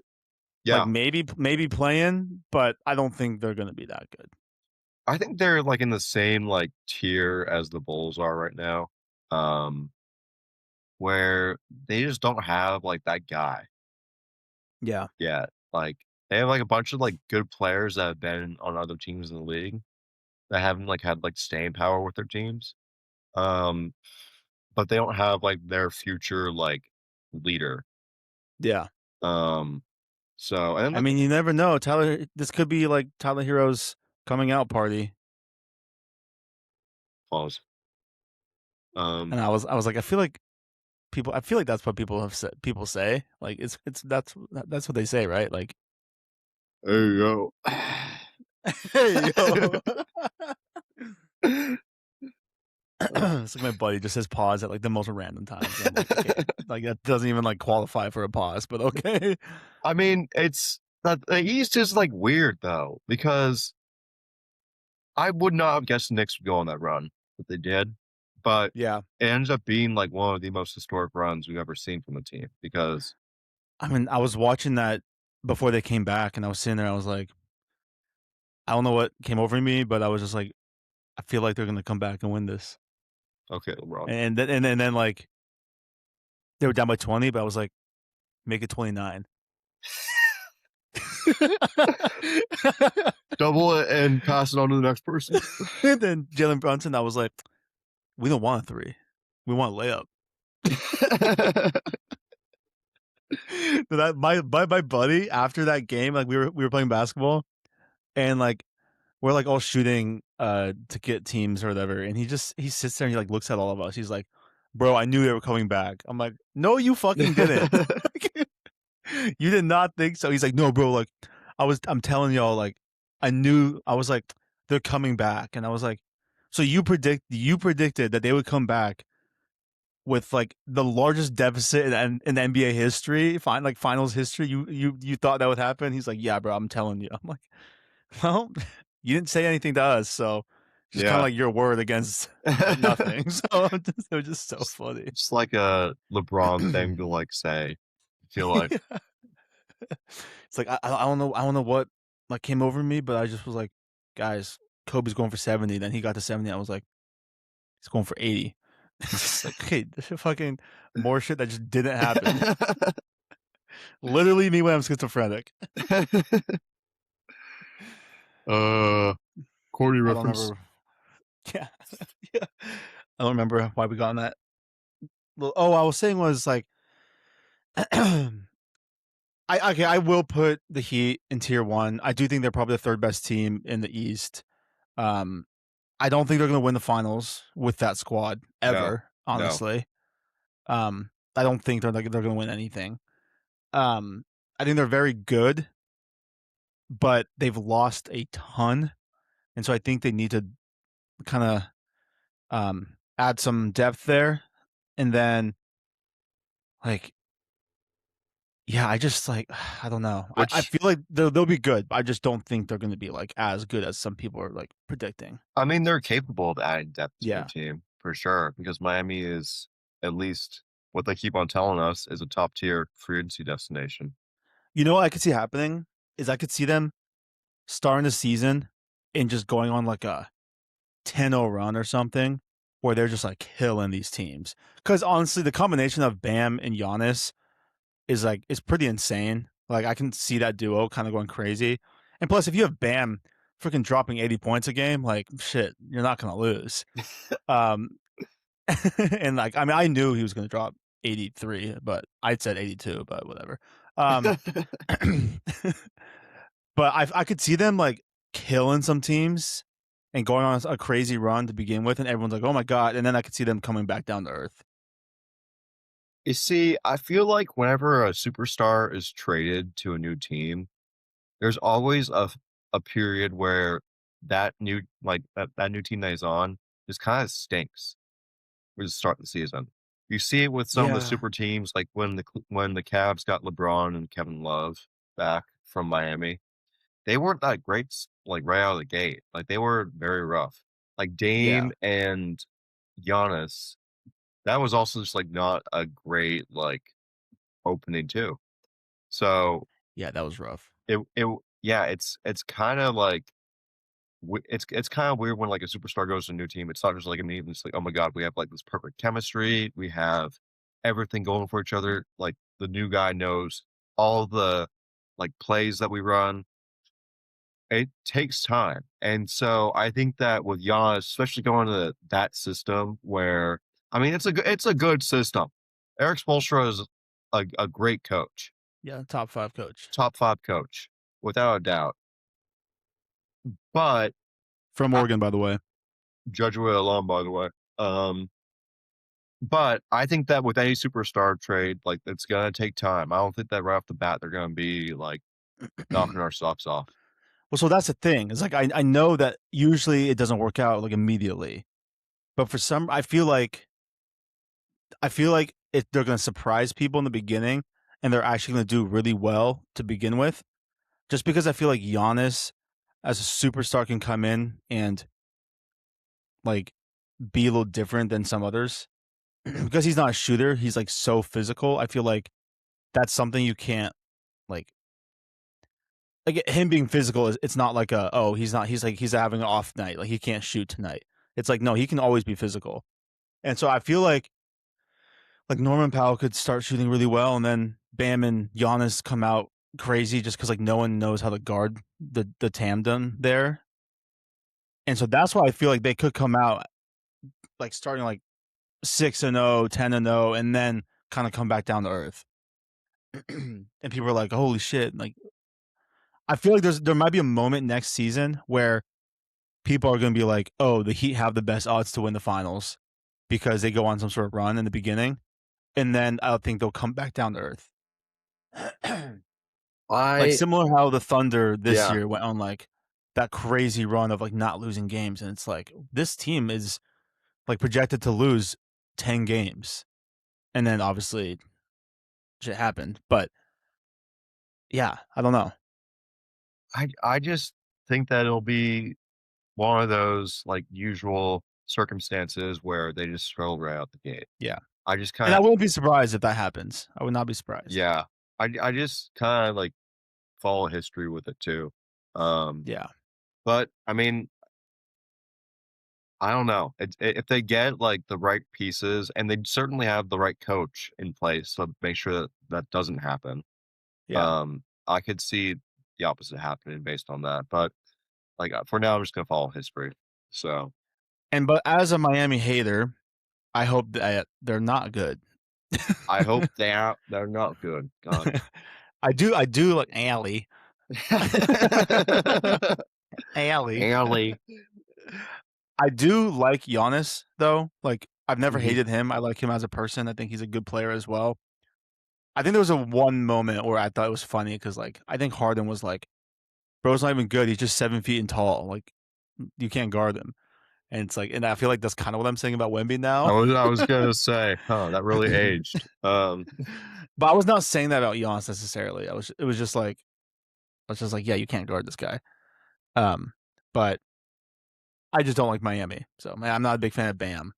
like
Yeah.
maybe playing, but I don't think they're gonna be that good.
I think they're, like, in the same, like, tier as the Bulls are right now, um, where they just don't have, like, that guy
Yeah.
yet. Like, they have, like, a bunch of, like, good players that have been on other teams in the league that haven't, like, had, like, staying power with their teams, um, but they don't have, like, their future, like, leader,
Yeah.
um, so and,
I
like
mean, you never know. This could be like Tyler Hero's coming out party.
pause,
And
um,
I was like, I feel like that's what people say. Like that's what they say, right? Like,
there you
hey
go.
yo. It's like my buddy just says pause at like the most random times. I'm like, okay, like that doesn't even like qualify for a pause, but okay.
I mean, it's the East is, like, weird, though, because I would not have guessed the Knicks would go on that run, but they did, but
Yeah.
it ends up being, like, one of the most historic runs we've ever seen from the team because
I mean, I was watching that before they came back and I was sitting there, I was like, I don't know what came over me, but I was just like, I feel like they're gonna come back and win this.
okay, LeBron.
And then like they were down by 20, but I was like, make it 29.
Double it and pass it on to the next person.
And then Jalen Brunson, I was like, we don't want a three. We want a layup. That my buddy after that game, like we were playing basketball and like we're like all shooting to get teams or whatever, and he sits there and he like looks at all of us. He's like, bro, I knew they were coming back. I'm like, no, you fucking didn't. You did not think so. He's like, no, bro, like I'm telling y'all, like, I was like, they're coming back. And I was like, so you predicted that they would come back with like the largest deficit in NBA history, finals history. You thought that would happen? He's like, yeah, bro, I'm telling you. I'm like, well, you didn't say anything to us, so just kind of
Yeah.
like your word against like nothing. So it was just so
Just
funny.
just like a LeBron thing to, like, say, I feel like.
Yeah. It's like I don't know what like came over me, but I just was like, guys, Kobe's going for 70. Then he got to 70. I was like, he's going for 80. It's like, okay, this is fucking more shit that just didn't happen. Literally me when I'm schizophrenic.
Uh, corny
I don't
reference.
remember. Yeah. Yeah. I don't remember why we got on that. Well, oh, I was saying was like, I will put the Heat in tier one. I do think they're probably the third best team in the East. Um, I don't think they're going to win the finals with that squad
No.
ever.
No.
Honestly, I don't think they're going to win anything. Um, I think they're very good, but they've lost a ton, and so I think they need to kind of add some depth there, and then like yeah, I just like I don't know. I
Which
feel like they'll be good, but I just don't think they're going to be like as good as some people are like predicting.
I mean, they're capable of adding depth to their
Yeah,
team for sure because Miami is at least what they keep on telling us is a top tier free agency destination.
you know what I could see happening is I could see them starting the season and just going on like a 10-0 run or something where they're just like killing these teams. Because honestly, the combination of Bam and Giannis is pretty insane. Like I can see that duo kind of going crazy. And plus, if you have Bam freaking dropping 80 points a game, like shit, you're not gonna lose. Um, and like I mean, I knew he was gonna drop 83, but I'd said 82, but whatever. Um, but I could see them like killing some teams and going on a crazy run to begin with, and everyone's like, "Oh my god!" And then I could see them coming back down to earth.
You see, I feel like whenever a superstar is traded to a new team, there's always a period where that new team that he's on just kind of stinks to start the season. You see it with some of the
Yeah,
super teams, like when the Cavs got LeBron and Kevin Love back from Miami. They weren't that great, like, right out of the gate. Like, they were very rough. Like,
yeah,
Dame and Giannis, that was also just, like, not a great, like, opening too. So,
yeah. That was rough.
it yeah, it's kinda like it's kinda weird when, like, a superstar goes to a new team. It's not just, like, immediately it's like, "Oh my god, we have, like, this perfect chemistry. We have everything going for each other." Like, the new guy knows all the, like, plays that we run. It takes time, and so I think that with Giannis, especially going to that system where I mean, it's a good system. Eric Spoelstra is a great coach,
Yeah, top five coach
top 5 coach, without a doubt, but
from
I
Oregon, by the way.
Jesuit alum, by the way, but I think that with any superstar trade, like, it's gonna take time. I don't think that right off the bat, they're gonna be, like, knocking our socks off.
Well, so that's the thing. It's like I know that usually it doesn't work out like immediately, but for some, I feel like they're going to surprise people in the beginning, and they're actually going to do really well to begin with. Just because I feel like Giannis, as a superstar, can come in and like be a little different than some others because he's not a shooter. He's like so physical. I feel like that's something you can't like. Like him being physical is it's not like a oh he's having an off night like he can't shoot tonight. It's like no he can always be physical, and so I feel like Norman Powell could start shooting really well, and then Bam and Giannis come out crazy just because like no one knows how to guard the tandem there, and so that's why I feel like they could come out like starting like 6-0, 10-0, and then kind of come back down to earth, and people are like holy shit like I feel like there might be a moment next season where people are going to be like, oh, the Heat have the best odds to win the finals because they go on some sort of run in the beginning. And then I think they'll come back down to earth. Like
I
similar how the Thunder this
Yeah.
year went on like that crazy run of like not losing games. And it's like this team is like projected to lose 10 games. and then obviously shit happened. But yeah, I don't know.
I just think that it'll be one of those, like, usual circumstances where they just stroll right out the gate.
Yeah,
I just
and I
kinda
wouldn't be surprised if that happens. I would not be surprised.
yeah. I just kinda, like, follow history with it too. Um,
Yeah,
but, I mean, I don't know. If they get, like, the right pieces and they certainly have the right coach in place to make sure that that doesn't happen,
yeah.
I could see the opposite happening based on that, but, like, for now, I'm just gonna follow history. So,
And but as a Miami hater, I hope that they're not good.
I hope they're not good. God.
I do like Allie. Allie.
Allie.
I do like Giannis though. Like I've never
Mhm.
hated him. I like him as a person. I think he's a good player as well. I think there was a one moment where I thought it was funny because like I think Harden was like, "Bro's not even good. He's just 7 feet and tall. Like you can't guard him." And it's like, and I feel like that's kind of what I'm saying about Wemby now.
I was gonna say, huh, that really aged.
But I was not saying that about Giannis necessarily. It was just like I was just like, yeah, you can't guard this guy. Um, but I just don't like Miami. So man, I'm not a big fan of Bam.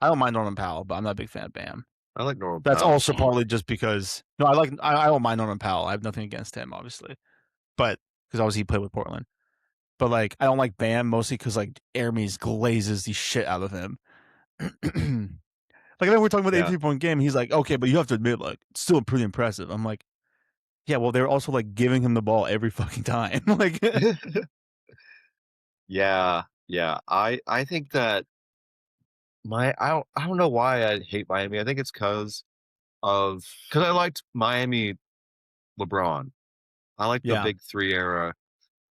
I don't mind Norman Powell, but I'm not a big fan of Bam.
I like Norman
That's
Powell
also
somewhat.
partly just because no, I don't mind Norman Powell. I have nothing against him, obviously, but because obviously he played with Portland. But like, I don't like Bam mostly because like Aramis glazes the shit out of him. Like, I know we're talking about the
Yeah.
83-point game. He's like, okay, but you have to admit, like, it's still pretty impressive. I'm like, yeah, well, they're also like giving him the ball every fucking time. Like,
Yeah, yeah. I think that I don't know why I hate Miami. I think it's because I liked Miami LeBron. I like the
yeah,
big 3 era,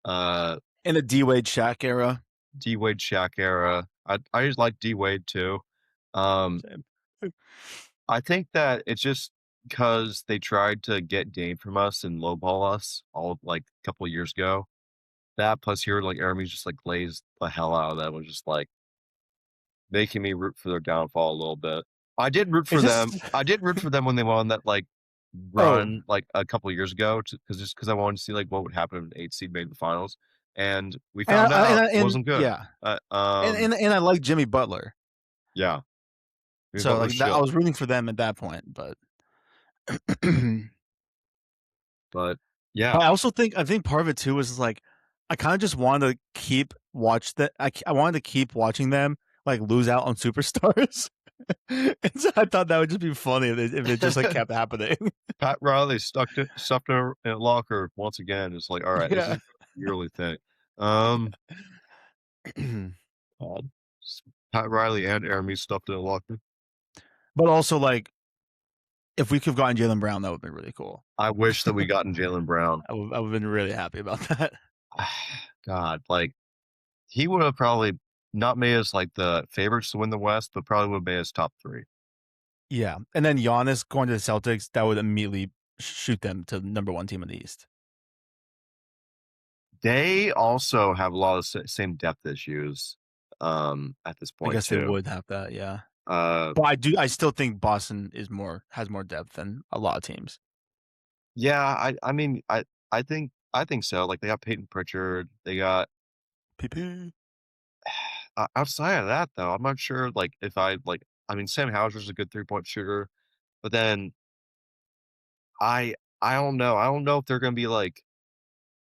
uh,
in the D Wade Shaq era.
D Wade Shaq era. I just like D Wade too. Um,
Same.
I think that it's just because they tried to get Dame from us and lowball us all like a couple of years ago. That plus here, like Aramis just like glazed the hell out of that was just like making me root for their downfall a little bit. I did root
It's
for
just
them. I did root for them when they won that like
oh,
run like a couple of years ago because I wanted to see like what would happen if an 8 seed made the finals, and we found out it
and
wasn't good.
yeah,
Uh,
and
um,
and I like Jimmy Butler,
yeah, Jimmy
so
Butler
like that I
shit,
was rooting for them at that point, but but
but yeah,
I think part of it too was like I kind of just wanted to I wanted to keep watching them like lose out on superstars. And so I thought that would just be funny if it just like kept happening.
Pat Riley stuffed in a locker once again. It's like, all right, this is
Yeah.
a yearly thing. Um,
But
God. Pat Riley and Aramis stuffed in a locker.
also like if we could have gotten Jalen Brown, that would have been really cool.
I wish that we gotten Jalen Brown.
I would have been really happy about that.
God, like he would have probably not made us like the favorites to win the West, but probably would have made us top 3.
Yeah. And then Giannis going to the Celtics, that would immediately shoot them to the number one team in the East.
They also have a lot of same depth issues at this
I
point
guess they
too.
would have that, yeah.
Uh
But I still think Boston has more depth than a lot of teams.
yeah, I mean I think so. Like they got Peyton Pritchard, they got
PP.
outside of that though, I'm not sure like if I mean Sam Hauser's a good 3-point shooter, but then I don't know. I don't know if they're gonna be like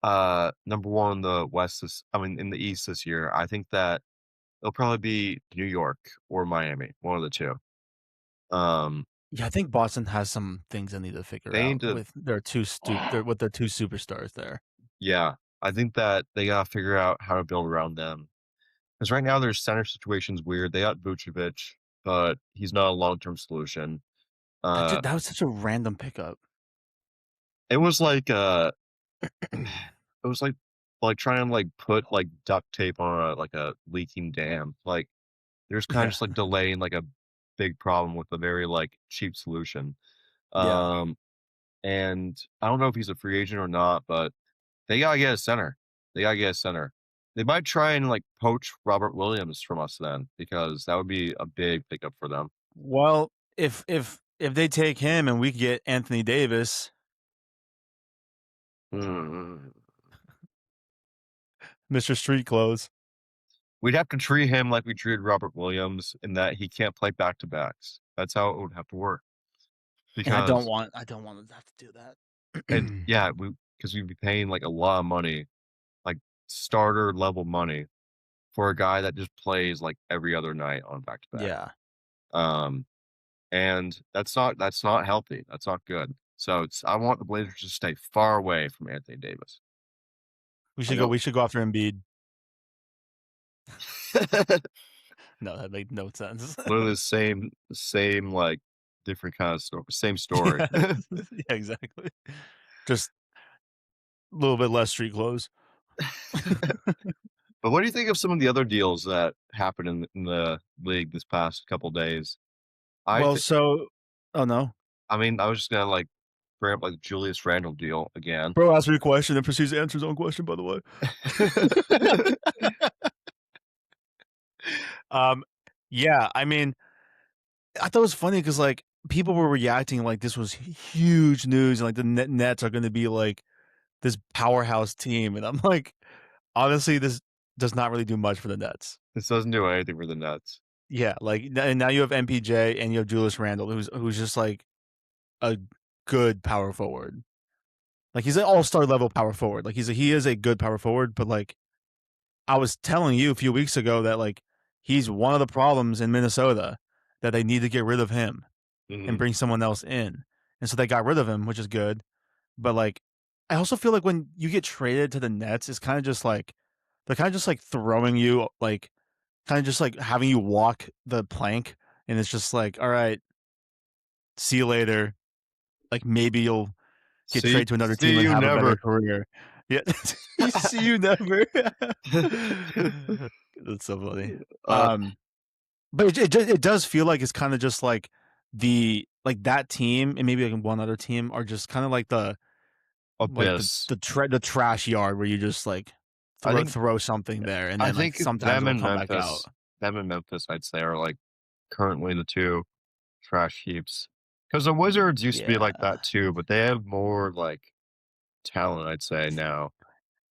number 1 in the West in the East this year. I think that it'll probably be New York or Miami, one of the 2. Um,
Yeah, I think Boston has some things they need to figure
they need
out
to
with their two superstars there.
yeah, I think that they gotta figure out how to build around them. Because right now their center situation's weird. They got Vucevic, but he's not a long-term solution. Uh,
That was such a random pickup.
it was like, it was like trying to, like, put, like, duct tape on a leaking dam. Like, there's kinda
Yeah.
just, like, delaying, like, a big problem with a very, like, cheap solution.
Yeah.
Um, and I don't know if he's a free agent or not, but they gotta get a center. They gotta get a center. They might try and, like, poach Robert Williams from us then, because that would be a big pickup for them.
Well, if if they take him and we get Anthony Davis,
Mm.
Mr. Street Clothes,
We'd have to treat him like we treated Robert Williams in that he can't play back to backs. That's how it would have to work.
and
Because
I don't want to have to do
and
that.
yeah, because we'd be paying like a lot of money, like starter level money for a guy that just plays like every other night on back to back.
Yeah,
Um, and that's not healthy. That's not good. So I want the Blazers to stay far away from Anthony Davis. I know
we should go after Embiid. No, that made no sense.
literally the same like different kind of story, same story.
Yeah, yeah, exactly. Just a little bit less street clothes.
But what do you think of some of the other deals that happened in the league this past couple days? I
Well,
think
so oh, no.
I mean, I was just gonna like bring up like the Julius Randle deal again.
Bro asked me a question and proceeds to answer his own question, by the way. Um, yeah, I mean, I thought it was funny because like, people were reacting like this was huge news, and, like, the Nets are gonna be, like, this powerhouse team, and I'm like, honestly, this does not really do much for the Nets.
This doesn't do anything for the Nets.
Yeah, like, and now you have MPJ and you have Julius Randle, who's just, like, a good power forward. Like, he's an all-star level power forward. Like, he is a good power forward, but, like, I was telling you a few weeks ago that, like, he's one of the problems in Minnesota, that they need to get rid of him and
Mhm.
bring someone else in, and so they got rid of him, which is good, but, like, I also feel like when you get traded to the Nets, it's kinda just like they're kinda just, like, throwing you, like, kinda just, like, having you walk the plank, and it's just like, "Alright, see you later." Like, maybe you'll get
See
traded to another
see
team and
you
have a better
never.
career. Yeah. See you never. That's so funny.
Uh,
But it does feel like it's kinda just like that team and maybe, like, one other team are just kinda like
abyss.
the trash yard where you just, like,
I think
throw something there, and
I
then, like,
think
sometimes it'll come back out.
Them and Memphis, I'd say, are like currently the two trash heaps. Because the Wizards used to be like
Yeah.
that too, but they have more like talent, I'd say now.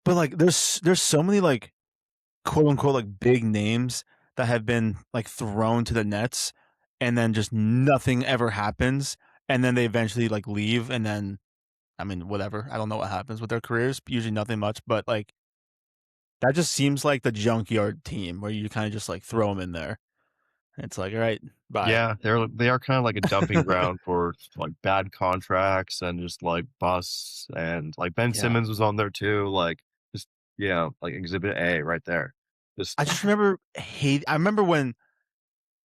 But, like, there's so many, like, quote unquote like big names that have been like thrown to the Nets and then just nothing ever happens and then they eventually like leave and then I mean whatever. I don't know what happens with their careers, usually nothing much, but like that just seems like the junkyard team where you kind of just like throw them in there. And it's like, all right, bye.
Yeah, they are kind of like a dumping ground for like bad contracts and just like busts and like Ben
Yeah.
Simmons was on there too. Like just yeah, like Exhibit A right there. Just
I just remember I remember when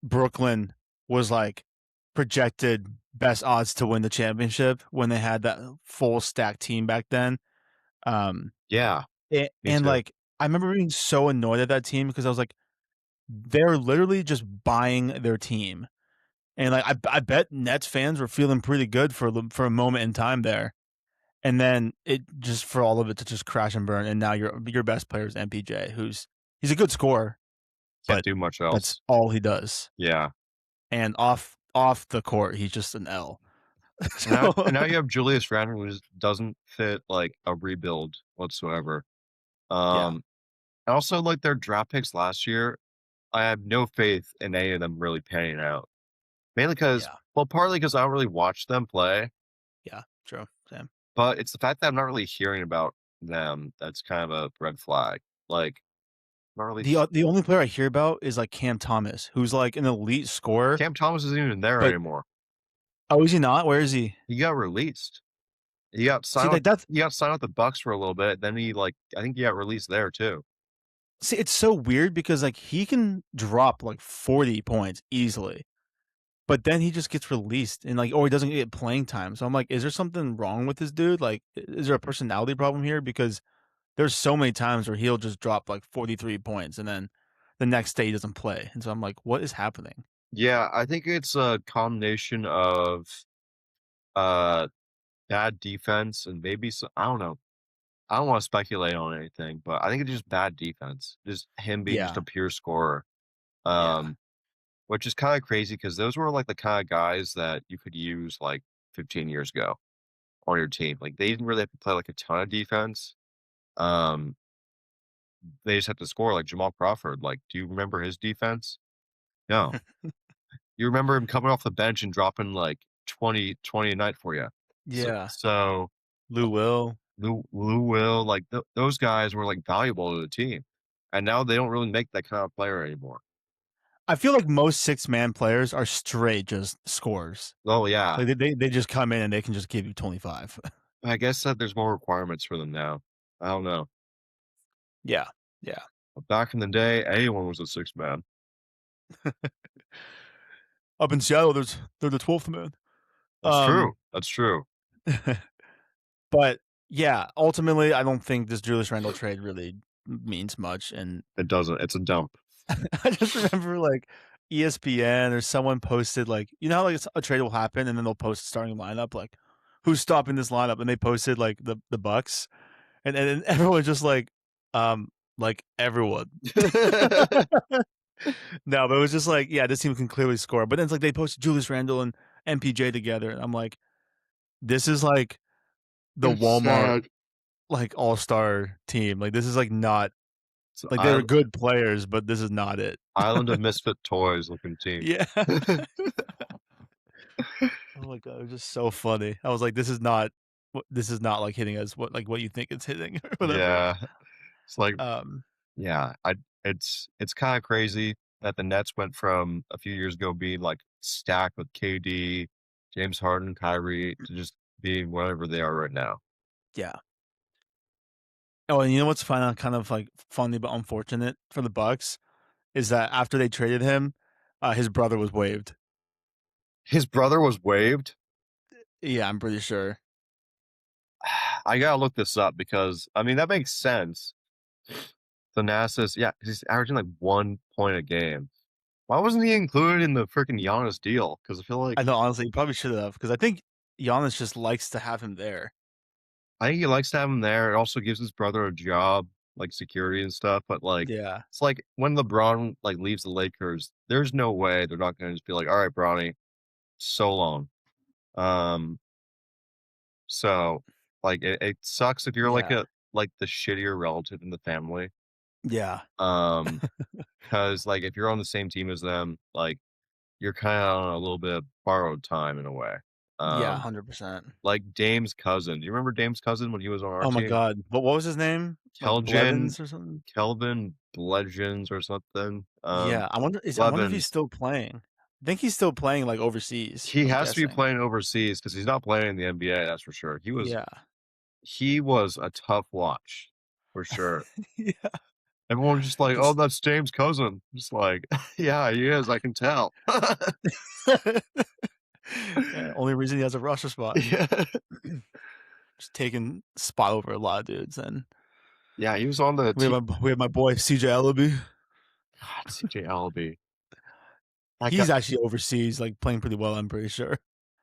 Brooklyn was like projected best odds to win the championship when they had that full stack team back then. Um,
yeah, me
and,
too.
like, I remember being so annoyed at that team because I was like, they're literally just buying their team, and, like, I bet Nets fans were feeling pretty good for a moment in time there, and then it just for all of it to just crash and burn, and now your best player is MPJ, he's a good scorer,
Can't
but
do much
that's
else.
all he does,
Yeah.
and off the court, he's just an L.
And
So
now you have Julius Randle who just doesn't fit like a rebuild whatsoever.
yeah,
Um and also like their draft picks last year, I have no faith in any of them really panning out. Mainly because
yeah,
well, partly because I don't really watch them play,
yeah, true, same.
but it's the fact that I'm not really hearing about them that's kind of a red flag. Like, not really
The only player I hear about is, like, Cam Thomas, who's, like, an elite scorer,
Cam Thomas isn't even there
but
anymore.
oh, is he not? Where is he?
He got released. He got
See,
signed with
like, that's
he got signed with the Bucks for a little bit, then he, like I think he got released there too.
see, it's so weird because, like, he can drop, like, 40 points easily, but then he just gets released and, like or he doesn't get playing time, so I'm like, "Is there something wrong with this dude? Like, is there a personality problem here?" Because there's so many times where he'll just drop, like, 43 points, and then the next day he doesn't play, and so I'm like, "What is happening?"
Yeah, I think it's a combination of, uh, bad defense and maybe I don't know. I don't wanna speculate on anything, but I think it's just bad defense. Just him being just
Yeah,
a pure scorer.
yeah.
Um which is kinda crazy because those were, like, the kinda guys that you could use, like, 15 years ago on your team. Like, they didn't really have to play, like, a ton of defense. Um, they just have to score, like Jamal Crawford. Like, do you remember his defense? No. You remember him coming off the bench and dropping, like, 20 a night for you. So
Yeah,
so,
Lou Will.
Lou Will, like, those guys were, like, valuable to the team, and now they don't really make that kind of player anymore.
I feel like most six-man players are straight just scorers.
Oh, yeah.
Like, they just come in and they can just give you 25.
I guess that there's more requirements for them now. I don't know.
Yeah, yeah.
But back in the day, anyone was a six man.
Up in Seattle, they're the 12th man.
That's true.
Um,
That's true.
but yeah, ultimately, I don't think this Julius Randle trade really means much, and
It doesn't. It's a dump.
I just remember, like, ESPN or someone posted, like, you know how, like, a trade will happen and then they'll post a starting lineup, like, "Who's stopping this lineup?" And they posted, like, the Bucks, and everyone's just like, "Everyone." No, but it was just like, yeah, this team can clearly score, but then it's like they posted Julius Randle and MPJ together, and I'm like, "This is, like, the
It's
Walmart,
sad.
like, all-star team." Like, this is, like, not
It's
like, they're good players, but this is not it.
Island of Misfit Toys looking team.
Yeah. Oh my god, it was just so funny. I was like, this is not, like, hitting us what you think it's hitting or whatever."
Yeah. It's like,
Um,
yeah, it's kinda crazy that the Nets went from a few years ago being, like, stacked with KD, James Harden, Kyrie, to just being whatever they are right now.
yeah. Oh, and you know what's kind of, like, funny but unfortunate for the Bucks is that after they traded him, his brother was waived.
His brother was waived?
Yeah, I'm pretty sure.
I gotta look this up because, I mean, that makes sense. Thanasis, yeah, he's averaging, like, 1 point a game. Why wasn't he included in the freaking Giannis deal? Because I feel like
I know, honestly, you probably should have because I think Giannis just likes to have him there.
I think he likes to have him there. It also gives his brother a job, like security and stuff. But like,
Yeah,
it's like when LeBron like leaves the Lakers, there's no way they're not going to just be like, "All right, Bronny, so long." Um, so like it sucks if you're like
yeah,
a like the shittier relative in the family.
yeah,
Um, because like if you're on the same team as them, like you're kind of on a little bit of borrowed time in a way.
yeah,
Um,
100%.
like Dame's cousin. Do you remember Dame's cousin when he was on our
Oh my
team?
god, what was his name? Like,
Kelvin
Blevins or something?
Kelvin Bludgeons or something.
Yeah, I wonder if he's
Blevins.
still playing. I think he's still playing, like, overseas,
He
I'm
has to be
guessing.
playing overseas because he's not playing in the NBA, that's for sure.
Yeah.
He was a tough watch, for sure.
Yeah,
Everyone was just like, "Oh,
just
that's James' cousin." Just like, "Yeah, he is, I can tell."
yeah, only reason he has a roster spot.
Yeah.
Just taking spot over a lot of dudes, and
Yeah, he was on the team.
we have my boy CJ Ellaby.
God, CJ Elleby. That guy,
He's actually overseas, like, playing pretty well, I'm pretty sure.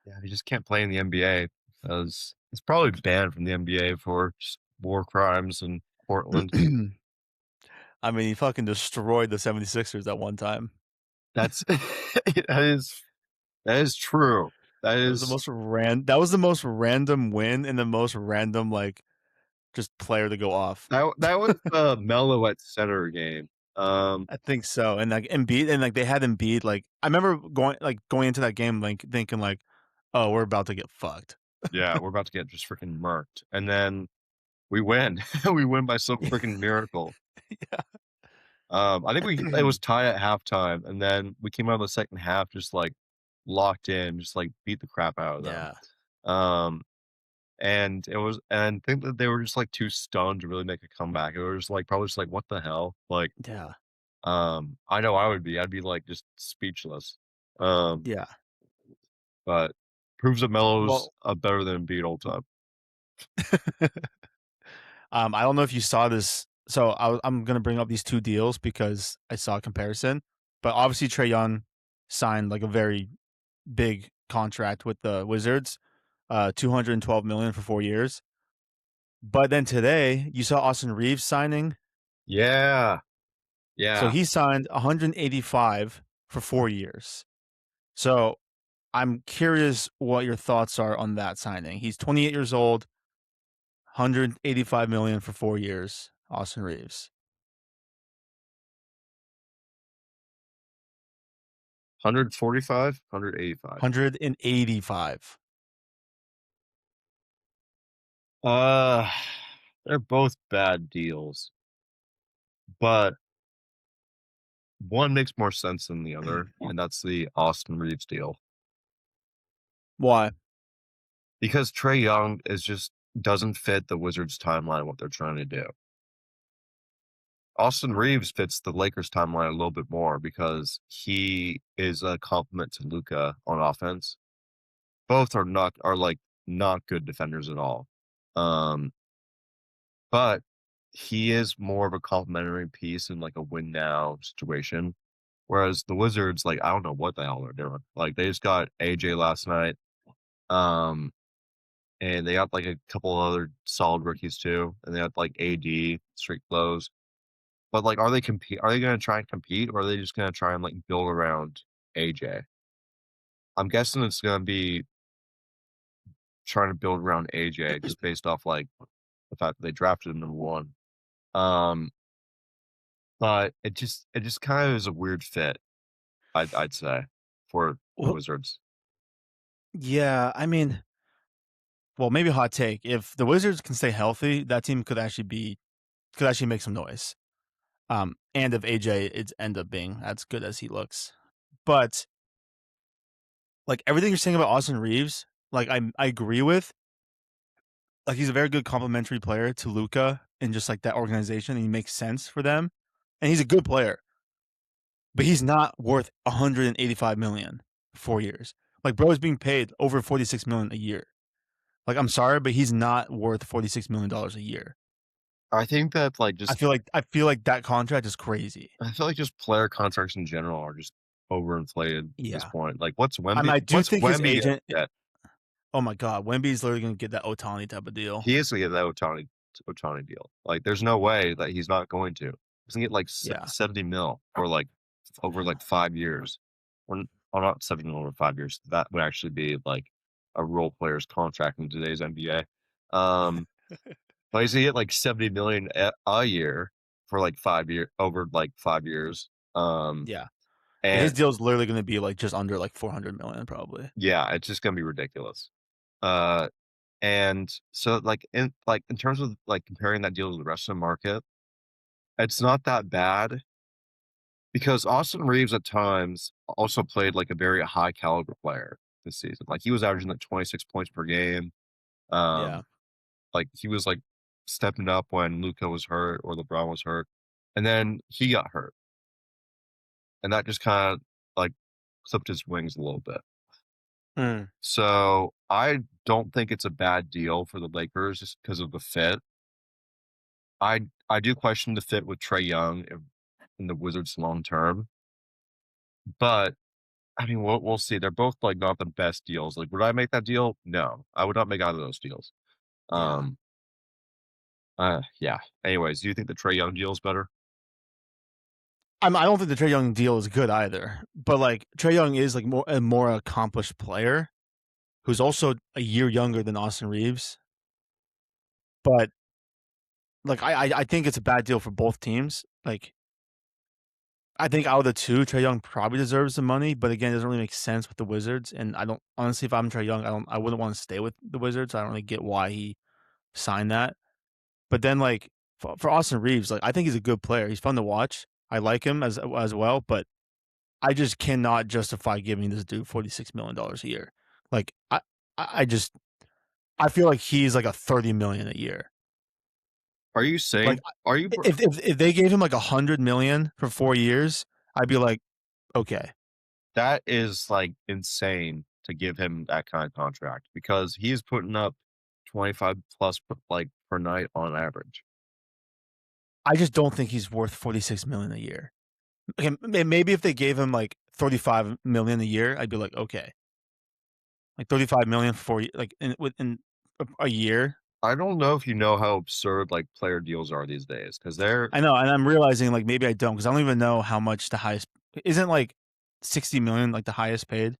yeah, he just can't play in the NBA because he's probably banned from the NBA for just war crimes in Portland.
I mean, he fucking destroyed the 76ers at one time.
That's that is true. That is
That was the most random win and the most random, like, just player to go off.
that was the Melo at center game.
I think so, and, like, Embiid and, like, they had Embiid, like I remember going into that game, like, thinking, like, "Oh, we're about to get fucked."
Yeah, we're about to get just freaking murked, and then we win. We win by some freaking miracle. I think we it
Yeah.
was tied at halftime, and then we came out of the second half just, like, locked in, just, like, beat the crap out of them.
Yeah,
Um, and I think that they were just, like, too stunned to really make a comeback. It was, like, probably just like, "What the hell?" Like,
yeah,
I know I would be. I'd be, like, just speechless. Um,
yeah.
but proves that Melo's,
Well,
better than Embiid all time.
I don't know if you saw this. So I'm gonna bring up these 2 deals because I saw a comparison, but obviously Trae Young signed, like, a very big contract with the Wizards, 212 million for 4 years. But then today, you saw Austin Reeves signing.
Yeah,
So
yeah.
he signed 185 for 4 years. So, I'm curious what your thoughts are on that signing. He's 28 years old, 185 million for 4 years, Austin Reeves.
145, 185.
185.
Uh, they're both bad deals, but one makes more sense than the other, and that's the Austin Reeves deal.
Why?
Because Trey Young is just doesn't fit the Wizards' timeline, what they're trying to do. Austin Reeves fits the Lakers' timeline a little bit more because he is a complement to Luka on offense. Both are like not good defenders at all. Um, but he is more of a complementary piece in like a win now situation. Whereas the Wizards, like, I don't know what the hell they're doing. Like they just got AJ last night. Um, and they got like a couple other solid rookies too. And they got like AD, street close. But like, are they gonna try and compete or are they just gonna try and like build around AJ? I'm guessing it's gonna be trying to build around AJ just based off like the fact that they drafted him number one. Um, but it just kind of is a weird fit, I'd say, for the
Well,
Wizards.
yeah, I mean, well, maybe a hot take. If the Wizards can stay healthy, that team could actually make some noise. And if AJ it's end up being as good as he looks. But like everything you're saying about Austin Reeves, like I agree with. Like he's a very good complementary player to Luca and just like that organization, and he makes sense for them. And he's a good player, but he's not worth 185 million for 4 years. Like bro is being paid over 46 million a year. Like I'm sorry, but he's not worth 46 million dollars a year.
I think that like just
I feel like that contract is crazy.
I feel like just player contracts in general are just overinflated at this
Yeah.
point. Like
I do
What's
think his
Wemby gonna
agent.
get?
Oh my god, Wemby's literally gonna get that Otani type of deal.
He is gonna get that Otani deal. Like, there's no way that he's not going to. He's gonna get like
Yeah.
70 mil or like over like 5 years. Or not 70 mil over 5 years. That would actually be like a role player's contract in today's NBA. Um, but he's gonna get like 70 million a year for like 5 year over like 5 years.
Yeah. Yeah, his
And
deal is literally gonna be like just under like 400 million probably.
yeah, it's just gonna be ridiculous. Uh, and so in terms of like comparing that deal to the rest of the market, it's not that bad because Austin Reeves at times also played like a very high caliber player this season. Like he was averaging like 26 points per game.
Yeah.
Um, like he was like stepping up when Luca was hurt or LeBron was hurt, and then he got hurt, and that just kind of like clipped his wings a little bit.
Mm,
So I don't think it's a bad deal for the Lakers just because of the fit. I do question the fit with Trey Young in the Wizards long term, but I mean we'll see. They're both like not the best deals. Like, would I make that deal? No, I would not make either of those deals.
yeah.
Um, yeah. Anyways, do you think the Trey Young deal is better?
I don't think the Trey Young deal is good either. But like Trey Young is like more accomplished player who's also a year younger than Austin Reeves. But like I think it's a bad deal for both teams. Like I think out of the two, Trey Young probably deserves the money, but again, it doesn't really make sense with the Wizards. And I don't honestly, if I'm Trey Young, I wouldn't want to stay with the Wizards. I don't really get why he signed that. But then like for Austin Reeves, like I think he's a good player. He's fun to watch. I like him as well, but I just cannot justify giving this dude $46 million a year. Like I just I feel like he's like a 30 million a year.
Are you
Like
saying are you
if they gave him like 100 million for 4 years, I'd be like, okay,
that is like insane to give him that kind of contract because he is putting up 25 plus like per night on average.
I just don't think he's worth 46 million a year. Okay, maybe if they gave him like 35 million a year, I'd be like, okay, like 35 million for like within a year.
I don't know if you know how absurd like player deals are these days because they're
I know, and I'm realizing like maybe I don't because I don't even know how much the highest isn't like 60 million, like the highest paid.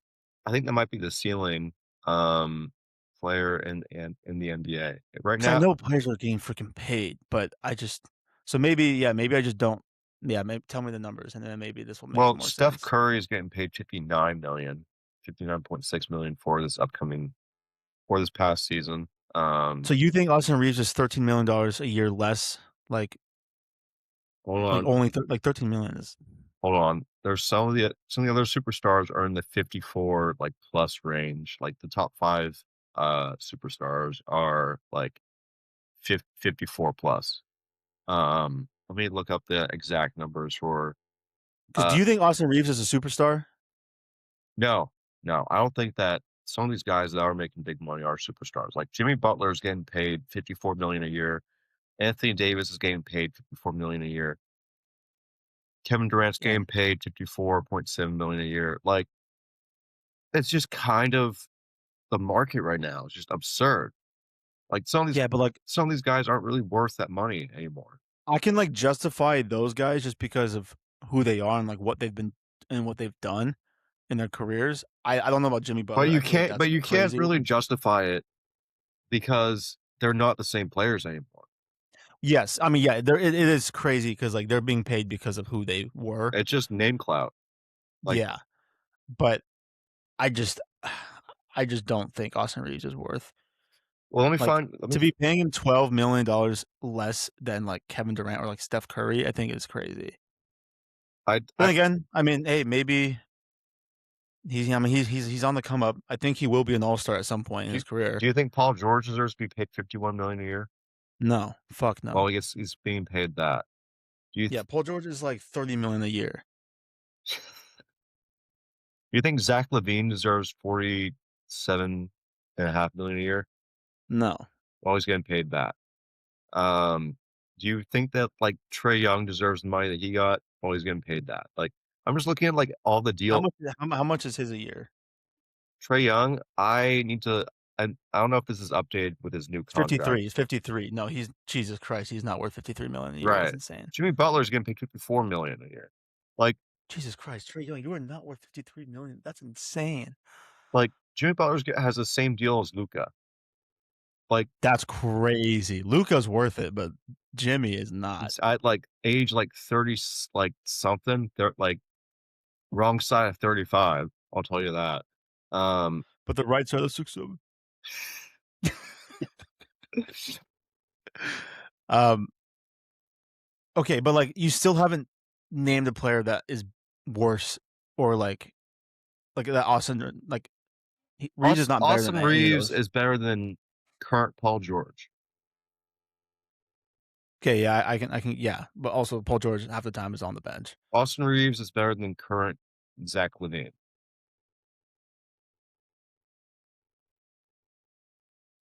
I think that might be the ceiling, player in the NBA. Right
Because I
now,
know players are getting freaking paid, but I just so maybe yeah, maybe I just don't. Yeah, maybe tell me the numbers, and then maybe this will make
well,
more
Steph
sense.
Curry is getting paid 59.6 million for this past season.
So you think Austin Reeves is $13 million a year less?
Hold
Like
on,
only like 13 million is
hold on. There's some of the other superstars are in the 54 like plus range. Like the top 5 superstars are like 54 plus. Let me look up the exact numbers for
because do
uh
you think Austin Reeves is a superstar?
no, no, I don't think that some of these guys that are making big money are superstars. Like Jimmy Butler is getting paid 54 million a year. Anthony Davis is getting paid 54 million a year. Kevin Durant's
Yeah,
getting paid 54.7 million a year. Like it's just kind of the market right now. It's just absurd. Like
yeah, but like
some of these guys aren't really worth that money anymore.
I can like justify those guys just because of who they are and like what they've been and what they've done in their careers. I don't know about Jimmy
But
Butler. I feel like that's
you can't
crazy.
really justify it because they're not the same players anymore.
Yes, I mean yeah, it is crazy because like they're being paid because of who they were.
It's just name clout. Like,
Yeah, but I just I just don't think Austin Reeves is worth
well,
like
let me
to be paying him $12 million less than like Kevin Durant or like Steph Curry. I think is crazy. Then
I
again, I mean, hey, maybe I mean, he's on the come up. I think he will be an all-star at some point in
do
his career.
do you think Paul George deserves to be paid 51 million a year?
No, fuck
Well,
no.
he's being paid that. Do you
Yeah,
th-
Paul George is like 30 million a year.
do you think Zach Levine deserves 47.5 million a year?
No.
Well, he's getting paid that. Um, do you think that like Trey Young deserves the money that he got? Well, he's getting paid that. Like, I'm just looking at like all the
How
deal.
much how much is his a year?
Trey Young, I need to. And I don't know if this is updated with his new contract.
53. He's 53. No, he's Jesus Christ, he's not worth 53 million a year. That's
Right.
insane.
Jimmy Butler's getting paid 54 million a year. Like,
Jesus Christ, Trey Young, you are not worth 53 million. That's insane.
Jimmy has the same deal as Luca. Like,
That's crazy. Luca's worth it, but Jimmy is not.
it's at like age like 30 like something. They're like wrong side of 35. I'll tell you that. Um,
But the right side of 6'7". Um, okay, but like you still haven't named a player that is worse or like that Austin like Reeves is not better than
Austin
any of
Reeves
those.
is better than current Paul George.
Okay, yeah, I can yeah, but also Paul George half the time is on the bench.
Austin Reeves is better than current Zach LaVine.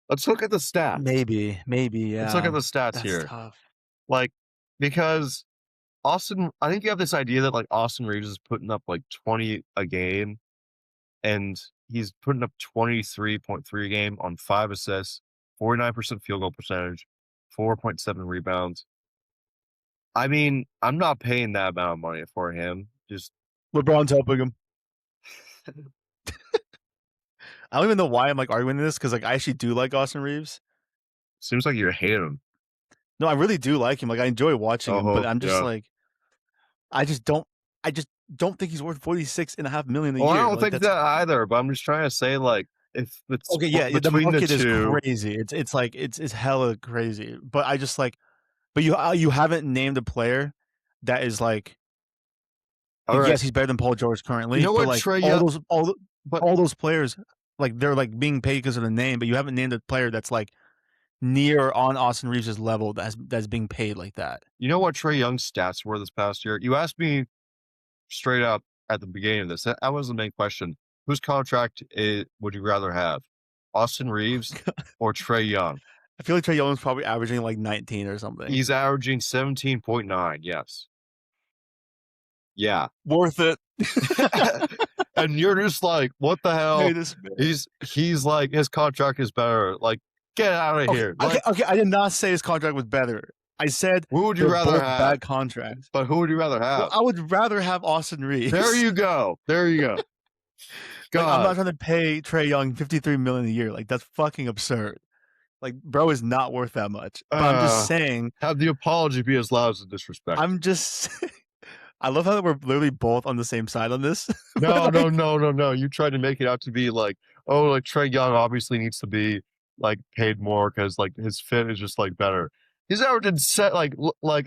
Let's look at the stats.
Maybe,
Let's look at
yeah.
the stats
That's
here.
tough.
Like, because I think you have this idea that like Austin Reeves is putting up like 20 a game and he's putting up 23.3 a game on 5 assists, 49% field goal percentage, 4.7 rebounds. I mean, I'm not paying that amount of money for him. Just
LeBron's helping him. I don't even know why I'm like arguing this because like I actually do like Austin Reeves.
seems like you hate him.
No, I really do like him. Like I enjoy watching him, but
Oh,
I'm just
yeah.
like I just don't I just don't think he's worth 46.5 million a
Well, I
year.
don't
Like
think
that's
that either, but I'm just trying to say, like, if it's
okay, yeah, the
between the
market is
two.
crazy. It's like it's hella crazy. But I just like but you haven't named a player that is like
All right.
yes, he's better than Paul George
You
currently,
know
but
what,
like
Trey Young? But
all those players like they're like being paid because of the name, but you haven't named a player that's like near on Austin Reeves' level that's being paid like that.
you know what Trey Young's stats were this past year? You asked me straight up at the beginning of this. That was the main question. Whose contract would you rather have, Austin Reeves or Trey Young?
I feel like Trey Young's probably averaging like 19 or something.
He's averaging 17.9. Yes. Yeah.
Worth it.
And you're just like, what the
Pay
hell?
this man.
He's like, his contract is better. Like, get out of
Okay,
here.
okay,
Like,
okay. I did not say his contract was better. I said
Who would you
they're
rather
both
have?
bad contracts.
But who would you rather
Well,
have?
I would rather have Austin
There
Reeves.
you go. There you go.
Like, I'm not
God.
trying to pay Trae Young 53 million a year. Like, that's fucking absurd. Like, bro is not worth that much. But I'm just
Uh,
saying,
have the apology be as loud as the disrespect.
I'm just I love how we're literally both on the same side on this.
No,
But
no,
like,
no, no, no. You tried to make it out to be like, oh, like Trey Young obviously needs to be like paid more because like his fit is just like better. He's averaging set like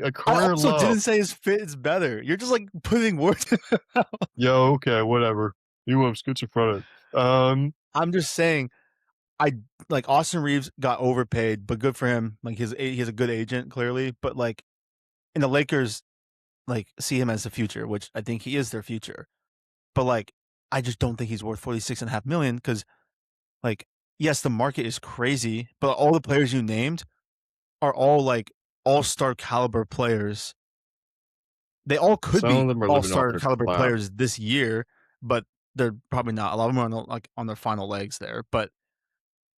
a
I
career
also
low.
didn't say his fit is better. You're just like putting words in my mouth.
Yo, okay, whatever. You have schizophrenic.
I'm just saying I like Austin Reeves got overpaid, but good for him. Like he has a good agent clearly, but like in the Lakers like see him as the future, which I think he is their future. But like I just don't think he's worth 46.5 million because like yes, the market is crazy, but all the players you named are all like all-star caliber players. They all could
some of
be
them are living off
all-star
their
caliber
clout.
players this year, but they're probably not. A lot of them are on like on their final legs there. But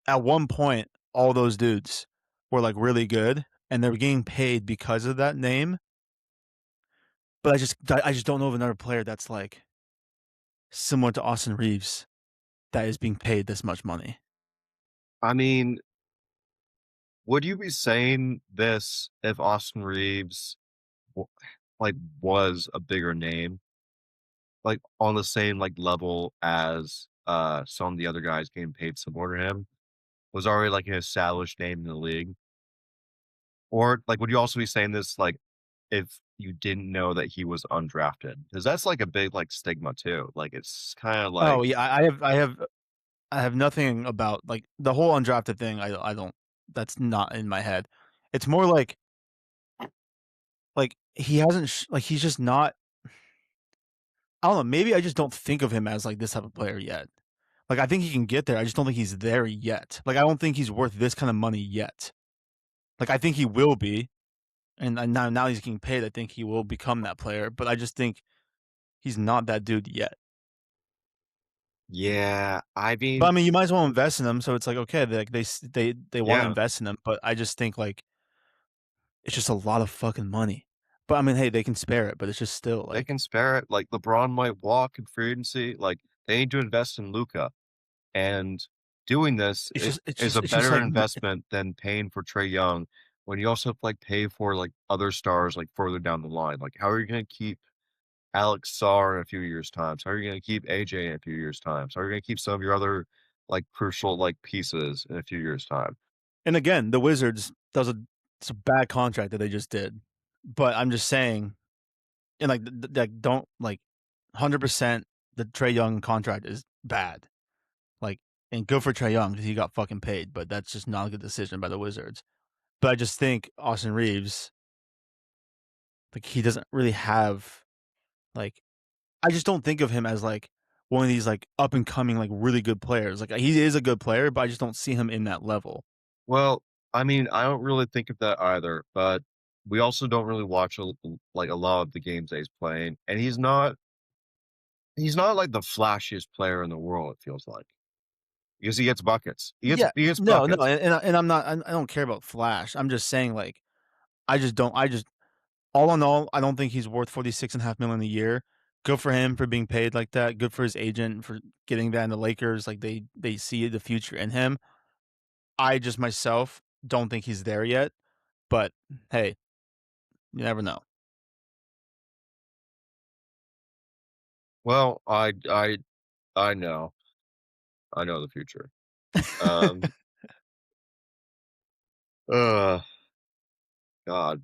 at one point, all those dudes were like really good, and they were getting paid because of that name. But I just don't know of another player that's like similar to Austin Reeves that is being paid this much money.
I mean, would you be saying this if Austin Reeves w- like was a bigger name, like on the same like level as some of the other guys getting paid similar to him? Was already like an established name in the league? Or like would you also be saying this like if you didn't know that he was undrafted? Because that's like a big like stigma too. Like it's kind of
Oh
like
yeah, I have nothing about like the whole undrafted thing. I don't. That's not in my head. It's more like he hasn't like he's just not. I don't know. Maybe I just don't think of him as like this type of player yet. Like I think he can get there. I just don't think he's there yet. Like I don't think he's worth this kind of money yet. Like I think he will be, and now he's getting paid. I think he will become that player. But I just think he's not that dude yet.
yeah, I
But I
mean,
mean, you might as well invest in him. So it's like okay, they want to
yeah,
invest in him. But I just think like it's just a lot of fucking money. But I mean, hey, they can spare it. But it's just still
they
like
can spare it. Like LeBron might walk in free agency. Like they need to invest in Luca. And doing this is a
it's just
better
like
investment than paying for Trey Young when you also have to, like, pay for, like, other stars, like, further down the line. Like, how are you gonna keep Alex Sarr in a few years' times? How are you gonna keep AJ in a few years' times? How are you gonna keep some of your other, like, crucial, like, pieces in a few years' time?
and again, the Wizards it's a bad contract that they just did. But I'm just saying, and like don't like 100% the Trey Young contract is bad. Like and good for Trey Young because he got fucking paid, but that's just not a good decision by the Wizards. But I just think Austin Reeves, like he doesn't really have like I just don't think of him as like one of these like up and coming like really good players. Like he is a good player, but I just don't see him in that level.
Well, I mean, I don't really think of that either, but we also don't really watch like, a lot of the games that he's playing, and he's not, like, the flashiest player in the world, it feels like. Because he gets buckets.
Yeah,
He gets
no,
buckets.
and I'm not. I don't care about Flash. I'm just saying, like, I just don't. I just all in all, I don't think he's worth 46.5 million a year. Good for him for being paid like that. Good for his agent for getting that in the Lakers. Like they see the future in him. I just myself don't think he's there yet. But hey, you never know.
Well, I know. I know the future. Um, ugh, God.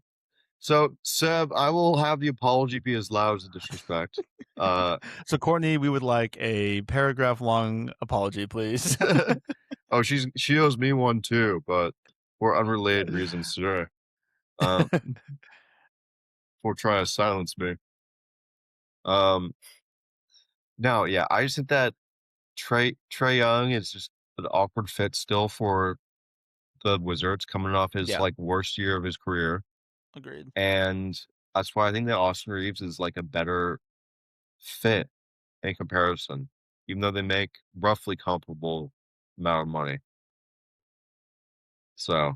So, Seb, I will have the apology be as loud as the disrespect. Uh,
So Courtney, we would like a paragraph long apology, please.
oh, she owes me one too, but for unrelated reasons today. Um, for trying to silence me. Um, no, yeah, I just think that Trey Young is just an awkward fit still for the Wizards coming off his
Yeah,
like worst year of his career.
agreed.
And that's why I think that Austin Reeves is like a better fit in comparison, even though they make roughly comparable amount of money. So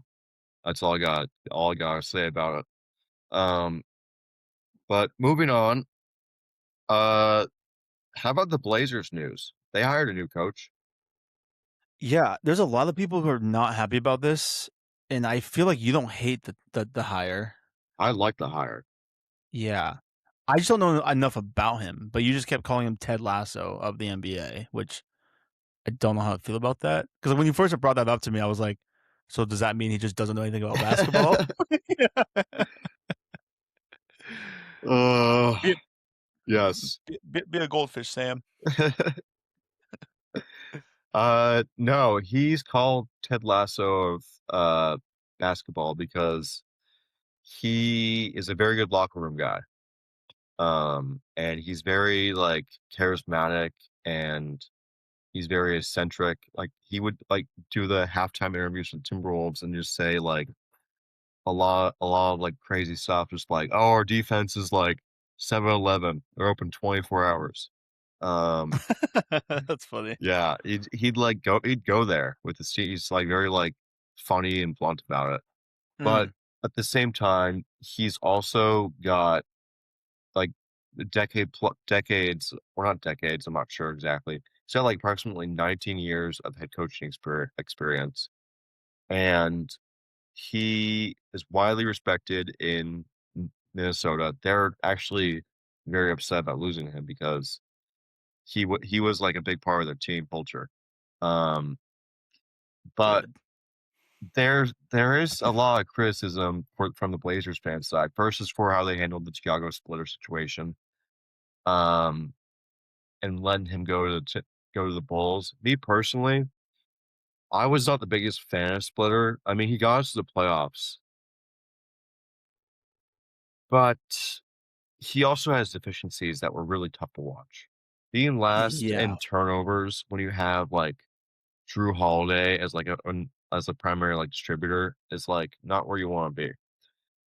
That's all I gotta say about it. But moving on, uh, how about the Blazers news? They hired a new coach.
Yeah, there's a lot of people who are not happy about this, and I feel like you don't hate the hire.
I like the hire.
Yeah. I just don't know enough about him, but you just kept calling him Ted Lasso of the NBA, which I don't know how I feel about that. Because when you first brought that up to me, I was like, "So does that mean he just doesn't know anything about basketball?" Yeah.
Uh,
Be
yes.
be a goldfish, Sam.
No, he's called Ted Lasso of, basketball because he is a very good locker room guy. And he's very, like, charismatic, and he's very eccentric. Like, he would, like, do the halftime interviews with Timberwolves and just say, like, a lot of, like, crazy stuff, just like, "Oh, our defense is like 7-Eleven. They're open 24 hours." Um,
That's funny.
yeah, he'd go there with his he's, like, very, like, funny and blunt about it. But
Mm,
at the same time, he's also got, like, the decades, or not decades, I'm not sure exactly. He's got, like, approximately 19 years of head coaching experience, and he is widely respected in Minnesota. They're actually very upset about losing him because he was, like, a big part of their team culture. Um, but
good.
there is a lot of criticism from the Blazers fan side. First is for how they handled the Chicago splitter situation, um, and letting him go to the Bulls. Me personally, I was not the biggest fan of Splitter. I mean, he got us to the playoffs, but he also has deficiencies that were really tough to watch. Being last
Yeah,
in turnovers when you have, like, Drew Holiday as, like, as a primary, like, distributor is, like, not where you wanna be.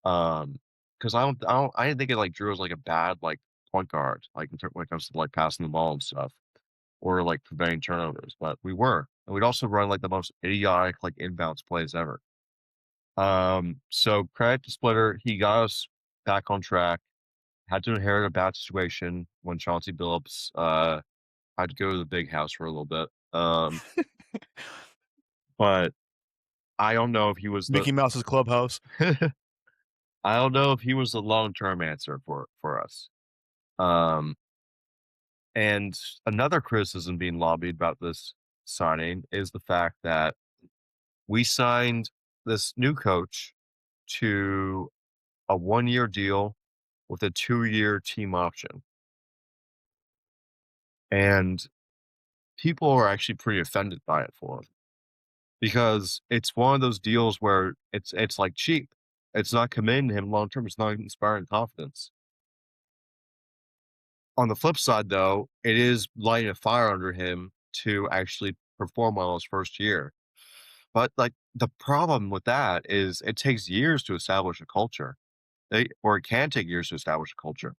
Um, because I didn't think of, like, Drew as, like, a bad, like, point guard, like, when it comes to, like, passing the ball and stuff, or, like, preventing turnovers, but we were, and we'd also run, like, the most idiotic, like, inbounds plays ever. So credit to Splitter, he got us back on track, had to inherit a bad situation when Chauncey Billups, had to go to the big house for a little bit, but I don't know if he was the
Mickey Mouse's clubhouse.
I don't know if he was the long-term answer for us. Um, and another criticism being lobbied about this signing is the fact that we signed this new coach to a 1-year deal with a 2-year team option. And people are actually pretty offended by it for him because it's one of those deals where it's like cheap. It's not committing to him long term. It's not inspiring confidence. On the flip side, though, it is lighting a fire under him to actually perform well his first year. But, like, the problem with that is it takes years to establish a culture. Or it can take years to establish a culture.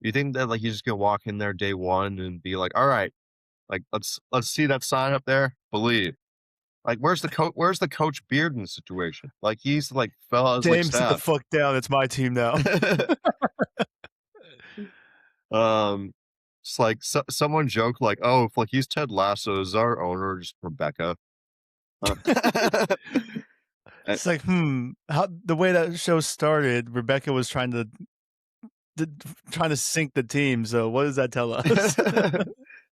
You think that, like, he's just gonna walk in there day 1 and be like, "Alright, like, let's see that sign up there? Believe." Like, where's the coach Beard in the situation? Like, he's, like, fell out his, like,
Dame, sit the
staff.
fuck down. It's my team now.
Um, it's like someone joked like, "Oh, if, like, he's Ted Lasso, is our owner just Rebecca?" Uh,
It's like, how the way that show started, Rebecca was d trying to sync the team, so what does that tell us?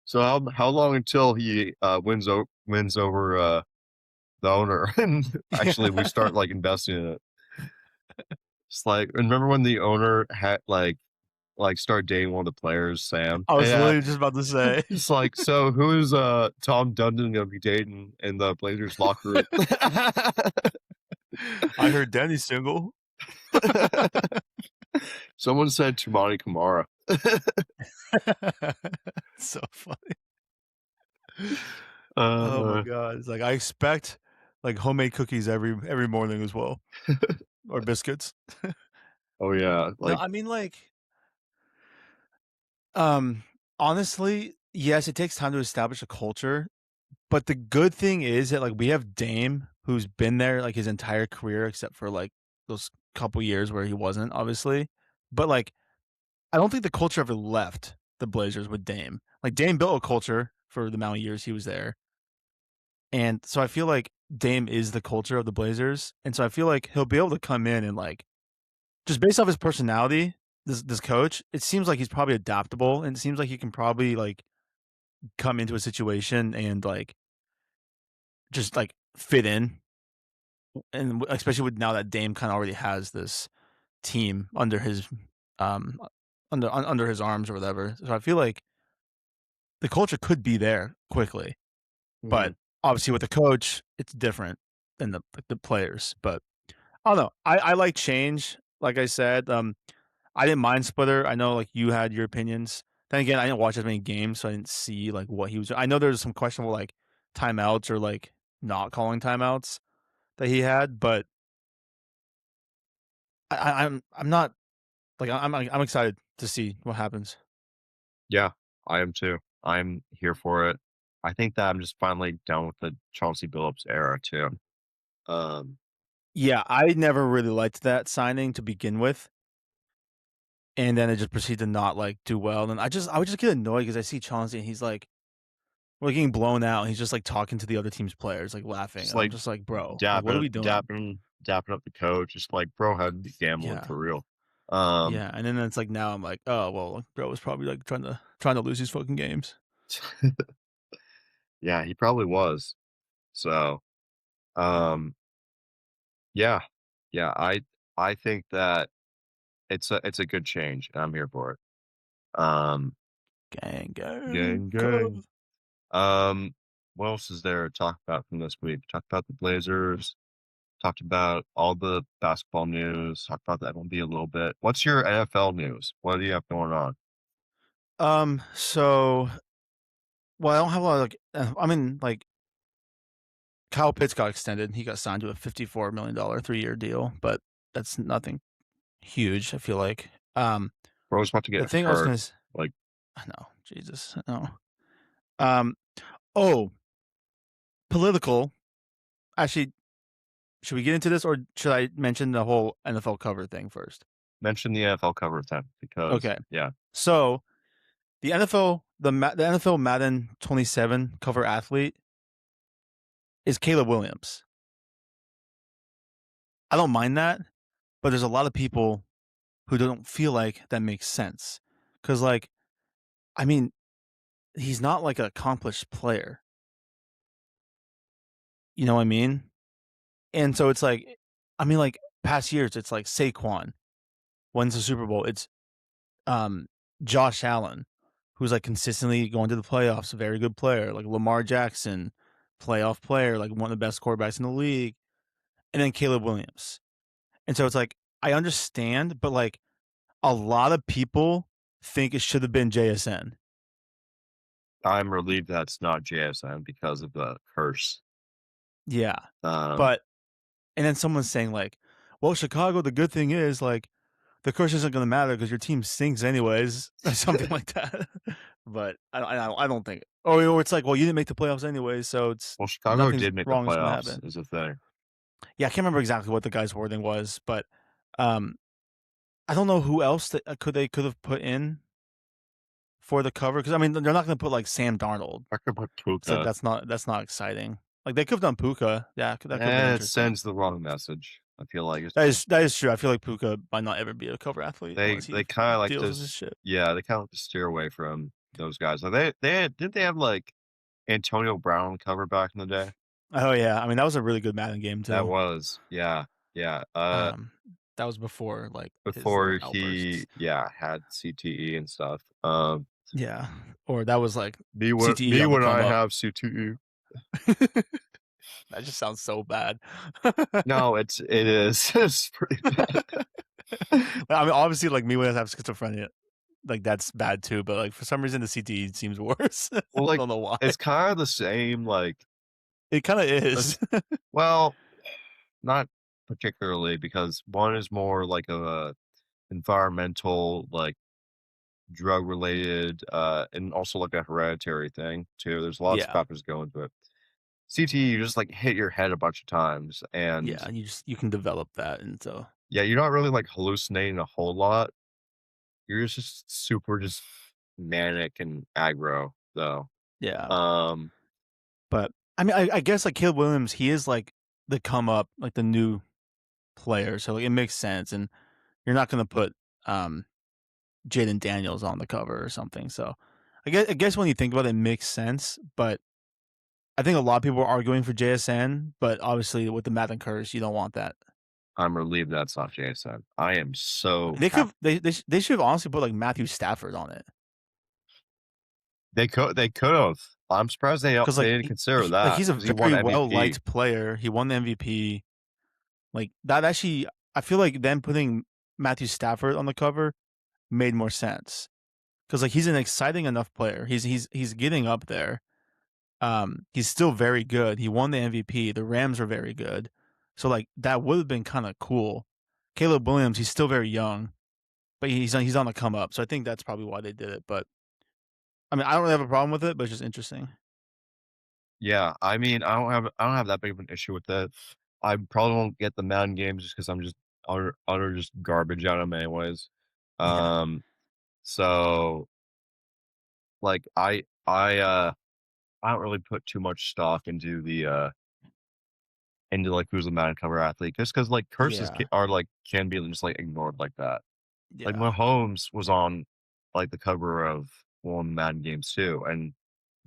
So how long until he, wins over, the owner and actually we
Yeah.
start, like, investing in it? It's like, remember when the owner had, like, started dating one of the players, Sam?
I was
Yeah.
literally just about to say.
It's like, "So who is, Tom Dundon gonna be dating in the Blazers locker room?"
I heard Danny's single.
Someone said Tumani Kamara.
So funny. Oh my
Uh,
god. It's like, I expect, like, homemade cookies every morning as well, or biscuits.
oh, yeah,
No,
like
I mean, like, um, honestly, yes, it takes time to establish a culture, but the good thing is that, like, we have Dame, who's been there, like, his entire career except for, like, those couple years where he wasn't, obviously. But, like, I don't think the culture ever left the Blazers with Dame. Like, Dame built a culture for the amount of years he was there, and so I feel like Dame is the culture of the Blazers, and so I feel like he'll be able to come in and, like, just based off his personality, this coach, it seems like he's probably adaptable, and it seems like he can probably, like, come into a situation and, like, just, like, fit in, and especially with now that Dame kinda already has this team um, under his arms or whatever. So I feel like the culture could be there quickly, but
Mhm.
obviously with the coach, it's different than the players. But I don't know. I like change. Like I said, I didn't mind Splitter. I know like you had your opinions. Then again, I didn't watch as many games, so I didn't see like what he was. I know there's some questionable like timeouts or like not calling timeouts that he had, but I'm not like I'm excited to see what happens.
Yeah, I am too. I'm here for it. I think that I'm just finally done with the Chauncey Billups era too. Um,
Yeah, I never really liked that signing to begin with, and then it just proceeded to not, like, do well, and I would just get annoyed because I see Chauncey and he's, like, we're getting blown out, and he's just, like, talking to the other team's players, like, laughing,
just
and I'm
like
just like, "Bro, like, what are
dapping
we doing?"
dapping dapping up the coach, just like, bro, had be gambling
Yeah,
for real. Um,
yeah, and then it's like now I'm like, "Oh, well, like, bro was probably, like, trying to lose these fucking games."
yeah, he probably was. So,
Yeah.
um, yeah, yeah, I think that it's a good change, and I'm here for it. Um,
Gang, gang,
gang, gang.
cuz.
What else is there to talk about from this week? Talked about the Blazers, talked about all the basketball news, talked about the MLB a little bit. What's your NFL news? What do you have going on?
So well, I don't have a lot of, like, I mean, like, Kyle Pitts got extended. He got signed to a $54 million 3-year deal, but that's nothing huge, I feel like.
Bro's about to
The
get
thing I was
hurt.
gonna s
Like,
I know, Jesus, I know. Um, oh, political. Actually, should we get into this or should I mention the whole NFL cover thing first?
mention the NFL cover thing because,
Okay.
yeah,
So, the NFL Madden 27 cover athlete is Caleb Williams. I don't mind that, but there's a lot of people who don't feel like that makes sense. Because like, I mean, he's not like an accomplished player, you know what I mean? And so it's like, I mean, like, past years, it's like Saquon wins the Super Bowl. It's um, Josh Allen, who's like consistently going to the playoffs, a very good player, like Lamar Jackson, playoff player, like one of the best quarterbacks in the league, and then Caleb Williams. And so it's like I understand, but like a lot of people think it should have been JSN.
I'm relieved that's not JSN because of the curse.
Yeah,
Um,
but and then someone's saying like, "Well, Chicago, the good thing is like the curse isn't going to matter because your team stinks anyways," or something like that. But I don't think. Or it's like, well, you didn't make the playoffs anyways, so it's
well, Chicago
nothing's
did make the
wrong is going to
playoffs
happen.
is a thing.
Yeah, I can't remember exactly what the guy's wording was, but um, I don't know who else that they could have put in for the cover because I mean they're not going to put like Sam Darnold.
I could put
So
Puka.
that's not exciting. Like they could have done Puka. Yeah, that could have been
It
interesting.
sends the wrong message. I feel like
That is true. I feel like Puka might not ever be a cover athlete
they
unless he
they kind of like
deals with his
this.
shit.
Yeah, they kind of like to steer away from those guys. Like did they have like Antonio Brown cover back in the day?
Oh yeah, I mean that was a really good Madden game
That
too.
was, yeah, yeah.
Um, that was before like his
Before
little
he,
outbursts.
yeah, had CTE and stuff.
Yeah, or that was like
Me
CTE
me
on the
when
come
I
up.
have CTE.
That just sounds so bad.
No, it is. It's pretty bad.
I mean, obviously, like me when I have schizophrenia, like that's bad too. But like for some reason, the CTE seems worse. I
Well, like
don't know why.
it's kind of the same. Like,
It kind of
it's,
is.
well, not particularly because one is more like a environmental, like drug related, and also like a hereditary thing too. There's lots of
Yeah.
factors go into it. CTE, you just like hit your head a bunch of times, and
Yeah, you can develop that, and so
yeah, you're not really like hallucinating a whole lot. You're just super just manic and aggro, though.
yeah.
Um,
But I mean, I guess like Caleb Williams, he is like the come up, like the new player, so like, it makes sense, and you're not gonna put um Jaden Daniels on the cover or something. So I guess when you think about it, it makes sense. But I think a lot of people are arguing for JSN, but obviously with the Madden curse, you don't want that.
I'm relieved that's not Jason. I am so
They
happy.
could they should have honestly put like Matthew Stafford on it
They could've. I'm surprised
because
they
like
didn't consider
like
that
he's a
because he won
very well
MVP.
liked player. He won the MVP. Like that actually, I feel like them putting Matthew Stafford on the cover made more sense because like he's an exciting enough player. He's getting up there. He's still very good. He won the MVP. The Rams are very good. So like that would have been kind of cool. Caleb Williams, he's still very young, but he's on the come up. So I think that's probably why they did it. But I mean, I don't really have a problem with it, but it's just interesting.
Yeah, I mean, I don't have that big of an issue with it. I probably won't get the Madden games just because 'cause I'm just utter just garbage at 'em anyways.
Yeah,
Um, so, like, I don't really put too much stock into, like, who's the Madden cover athlete just because like, curses
yeah,
are, like can be just, like, ignored like that. Like,
yeah,
Mahomes was on, like, the cover of one of the Madden games too, and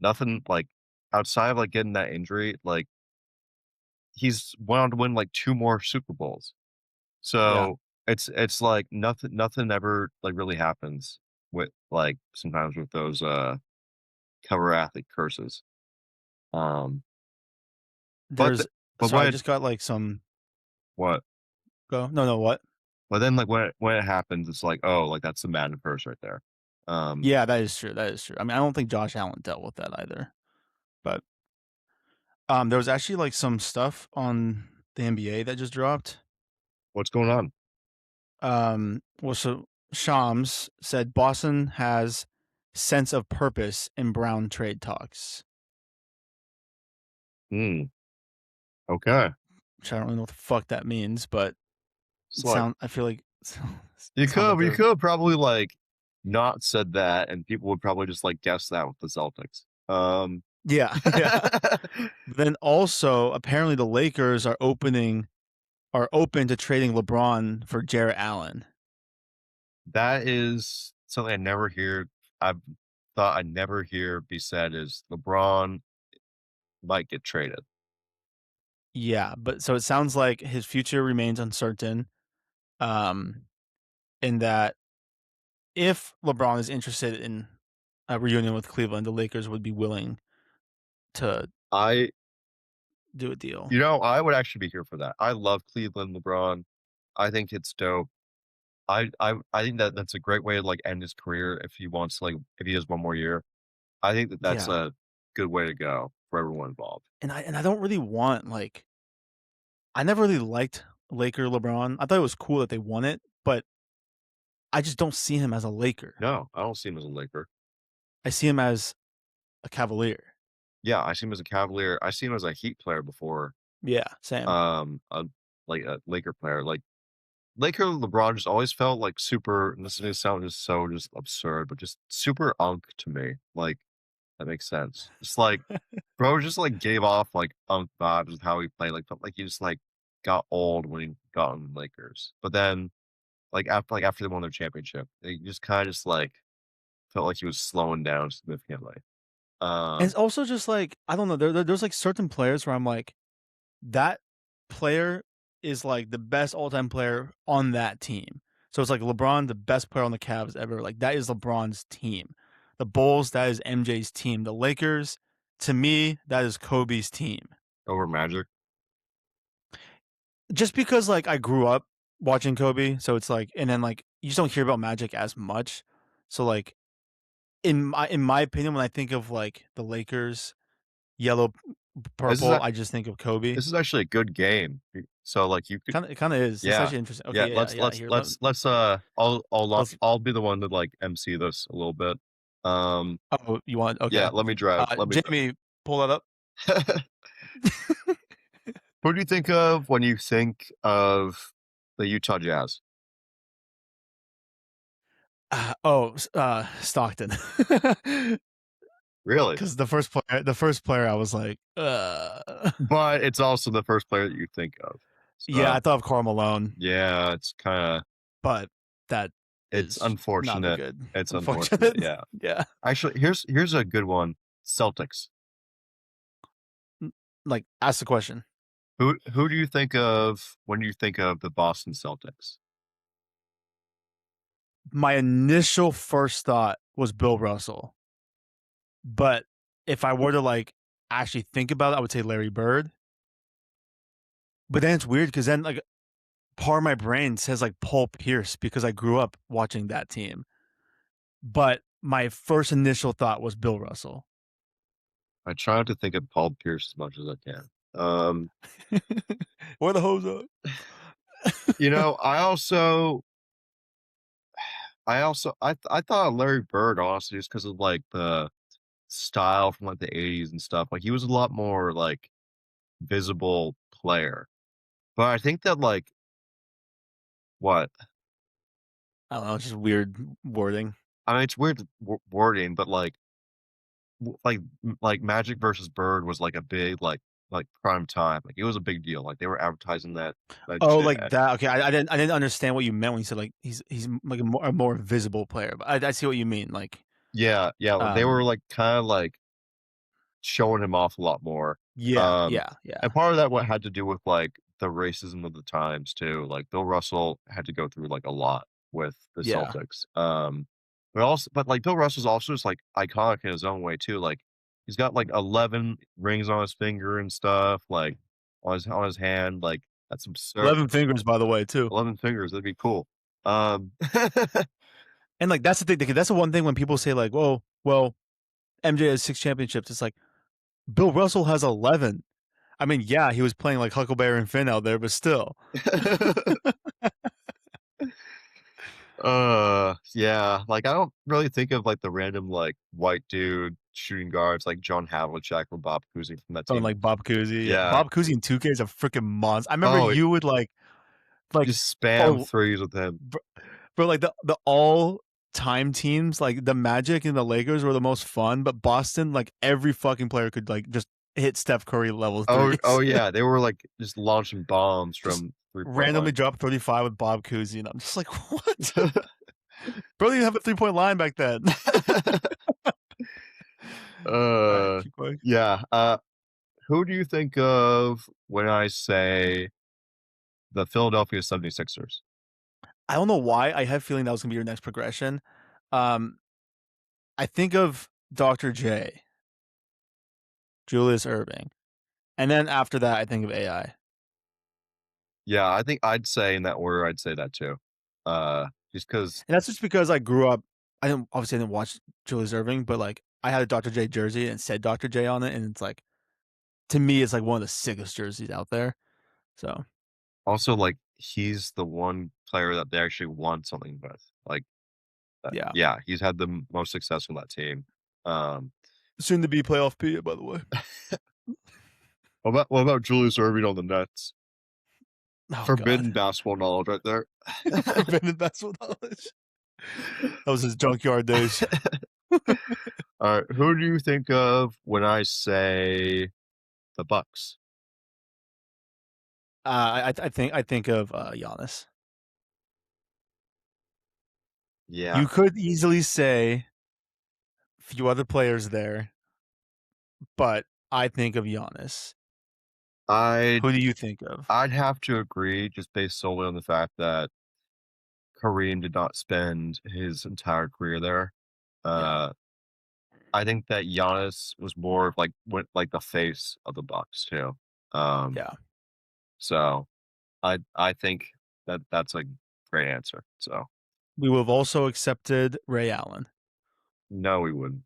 nothing, like outside of, like, getting that injury, like, he's went on to win, like, 2 more Super Bowls.
yeah.
So, it's like nothing ever, like, really happens with, like, sometimes with those, cover athlete curses. Um, but
There's
the but
sorry, I
when
just got like some
what?
go. No, no, what?
But then, like, when it happens, it's like, "Oh, like, that's the Madden curse right there." Um,
Yeah, that is true. That is true. I mean, I don't think Josh Allen dealt with that either. But there was actually like some stuff on the NBA that just dropped.
what's going on?
Well, so Shams said Boston has sense of purpose in Brown trade talks,
Hmm, okay.
which I don't really know what the fuck that means, but
It's like
I feel like
you
it sounds like
could you
they're
could probably, like, not said that, and people would probably just, like, guess that with the Celtics.
yeah, yeah. But then also apparently the Lakers are open to trading LeBron for Jarrett Allen.
That is something I've thought I'd never hear be said is LeBron might get traded.
Yeah, but so it sounds like his future remains uncertain. Um, in that if LeBron is interested in a reunion with Cleveland, the Lakers would be willing to
I
do a deal.
You know, I would actually be here for that. I love Cleveland LeBron. I think it's dope. I think that that's a great way to, like, end his career if he wants to, like if he has 1 more year. I think that that's
Yeah,
a good way to go for everyone involved.
and I don't really want like I never really liked Laker LeBron. I thought it was cool that they won it, but I just don't see him as a Laker.
No, I don't see him as a Laker.
I see him as a Cavalier.
Yeah, I see him as a Cavalier. I see him as a Heat player before,
Yeah, same.
a like, a Laker player. Like, Laker LeBron just always felt like super and this is gonna sound just so just absurd, but just super unk to me. Like, that makes sense. Just like, bro just, like, gave off, like, unk vibes with how he played, like, felt like he just, like, got old when he got on the Lakers. But then, after they won their championship, they just kinda just, like, felt like he was slowing down significantly.
And it's
Um,
also just like I don't know. There's like certain players where I'm like that player is like the best all time player on that team. So it's like LeBron, the best player on the Cavs ever. Like that is LeBron's team. The Bulls, that is MJ's team. The Lakers, to me, that is Kobe's team.
over Magic.
Just because like I grew up watching Kobe, so it's like, and then like you just don't hear about Magic as much. So like in my opinion, when I think of like the Lakers, yellow,
This is
purple,
a
I just think of Kobe.
this is actually a good game. So, like, you could
It kind of is. It's
yeah.
actually interesting. Okay,
Yeah,
yeah, yeah. Here, let's.
I'll be the one to, like, MC this a little bit. Um,
Oh, you want?
yeah,
Okay.
let me
Jamie, pull that up.
Who do you think of when you think of the Utah Jazz?
Stockton.
Really?
Because the first player I was like,
But it's also the first player that you think of.
yeah,
So,
I thought of Karl Malone,
yeah, it's kinda
but that
it's
is not a
unfortunate.
good,
It's unfortunate,
unfortunate.
yeah.
Yeah,
Actually, here's a good one. Celtics.
like ask the question.
Who do you think of when you think of the Boston Celtics?
My initial first thought was Bill Russell, but if I were to like actually think about it, I would say Larry Bird. But then it's weird because then like part of my brain says like Paul Pierce because I grew up watching that team. But my first initial thought was Bill Russell.
I try not to think of Paul Pierce as much as I can. Um,
Where the hose up?
you know, I thought of Larry Bird honestly just because of like the style from like the 80s and stuff. Like he was a lot more like visible player. But I think that like what?
I don't know, it's just weird wording.
I mean, it's weird wording, but like like Magic versus Bird was like a big like prime time. Like it was a big deal. Like they were advertising that
Oh,
shit.
like that. Okay, I didn't understand what you meant when you said like he's like a more visible player. But I see what you mean. Like,
Yeah, yeah. They
um,
were like kind of like showing him off a lot more.
yeah,
Um,
yeah, yeah,
and part of that what had to do with like the racism of the times too. Like Bill Russell had to go through like a lot with the
yeah.
Celtics. But like Bill Russell's also just like iconic in his own way too. Like he's got like 11 rings on his finger and stuff, like on hhis hand. Like that's absurd.
11 fingers, by the way, too.
11 fingers, that'd be cool. Um,
And like that's the thing. That's the one thing when people say like, well, MJ has 6 championships. It's like Bill Russell has 11. I mean, yeah, he was playing like Huckleberry and Finn out there, but still.
yeah, like, I don't really think of, like, the random, like, white dude shooting guards like John Havlicek or Bob Cousy from that
Oh,
team.
like Bob Cousy. Yeah.
Yeah.
Bob Cousy in 2K is a freaking monster. I remember
Oh,
you would like,
just spam
oh,
threes with him.
bro, like the all time teams, like the Magic and the Lakers were the most fun, but Boston, like every fucking player could like just hit Steph Curry level
Oh,
threes.
yeah, they were, like, just launching bombs
Just
from three-point
randomly
line.
drop 35 with Bob Cousy, and I'm just like, what? Bro, didn't have a 3-point line back then. All right,
Uh,
keep going.
yeah, who do you think of when I say the Philadelphia 76ers?
I don't know why. I have a feeling that was gonna be your next progression. Um, I think of Dr. J, Julius Irving, and then after that, I think of AI.
Yeah, I think I'd say in that order, I'd say that too. Just because.
And that's just because I grew up. I didn't watch Julius Irving, but like I had a Dr. J jersey and it said Dr. J on it, and it's like to me, it's like one of the sickest jerseys out there. So
Also, like, he's the one player that they actually won something with. Like,
yeah,
yeah, he's had the most success on that team. Um,
soon to be playoff P, by the way.
what about Julius Erving on the Nets?
Oh God,
Forbidden basketball knowledge right there.
forbidden basketball knowledge. That was his junkyard days.
All right, who do you think of when I say the Bucks?
I think of Giannis.
Yeah,
You could easily say a few other players there, but I think of Giannis.
I'd
Who do you think of?
I'd have to agree just based solely on the fact that Kareem did not spend his entire career there.
Yeah,
Uh, I think that Giannis was more of like the face of the Bucks too. Um,
yeah.
so I think that that's a great answer. So
We would have also accepted Ray Allen.
no, we wouldn't.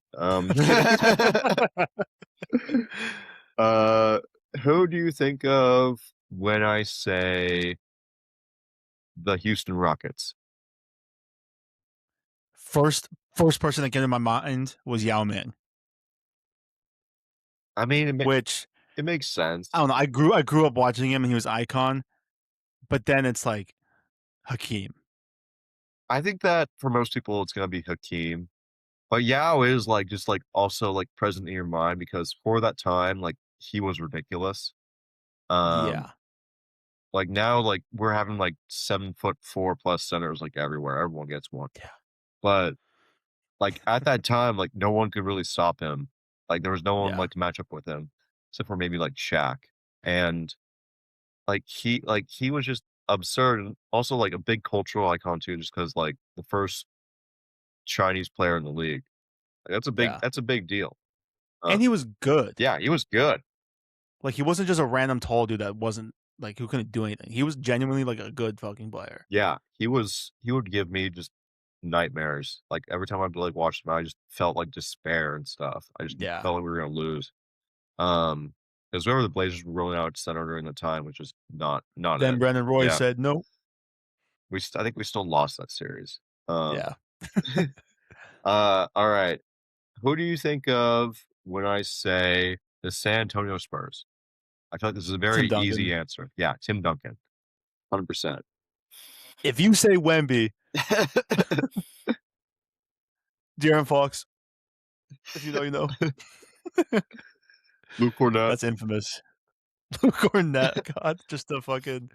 uh, who do you think of when I say the Houston Rockets?
First person that came to my mind was Yao Ming,
I mean,
which
it makes
I
sense.
don't know. I grew up watching him and he was icon, but then it's like Hakeem.
I think that for most people, it's gonna be Hakeem, but Yao is, like, just, like, also, like, present in your mind because for that time, like, he was ridiculous. Um,
Yeah,
like, now, like, we're having, like, 7'4" plus centers, like, everywhere. Everyone gets one.
yeah,
But, like, at that time, like, no one could really stop him. Like, there was no one,
yeah,
like, to match up with him, except for maybe, like, Shaq. And, he was just absurd and also, like, a big cultural icon too, just because like, the first Chinese player in the league. Like,
yeah.
that's a big deal. Uh,
And he was good.
yeah, he was good.
Like he wasn't just a random tall dude that wasn't like who couldn't do anything. He was genuinely like a good fucking player.
Yeah, he would give me just nightmares. Like, every time I'd, like, watch him, I just felt, like, despair and stuff. I just
Yeah.
felt like we were gonna lose. Um, because whoever the Blazers were rolling out at center during the time, which is not
Then
it.
Brandon Roy
Yeah,
said no.
I think we still lost that series.
Yeah.
Alright. Who do you think of when I say the San Antonio Spurs? I feel like this is a
Tim
very easy
Duncan.
answer. Yeah, Tim Duncan, 100%.
If you say Wemby, De'Aaron Fox, if you know, you know.
Luke Cornett.
That's infamous. Cornette, God, just a fucking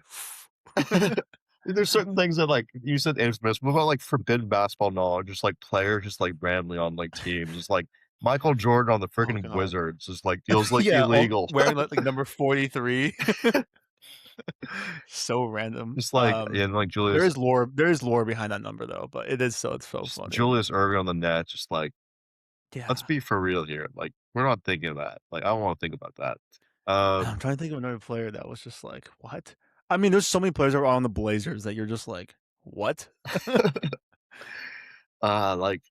There's certain things that, like, you said infamous. What about, like, forbidden basketball knowledge? Just, like, players just, like, randomly on, like, teams. It's like Michael Jordan on the
oh
freaking
god.
Wizards just, like, feels, like,
Yeah, all
illegal.
wearing like number 43. So random.
Just like and, like,
There is lore behind that number though, but it's so funny.
Julius Erving on the net, just like, "Let's
Yeah.
be for real here." Like, we're not thinking of that. Like, I don't wanna think about that.
I'm
Um
trying to think of another player that was just like, "What?" I mean, there's so many players that are on the Blazers that you're just like, "What?"
Like,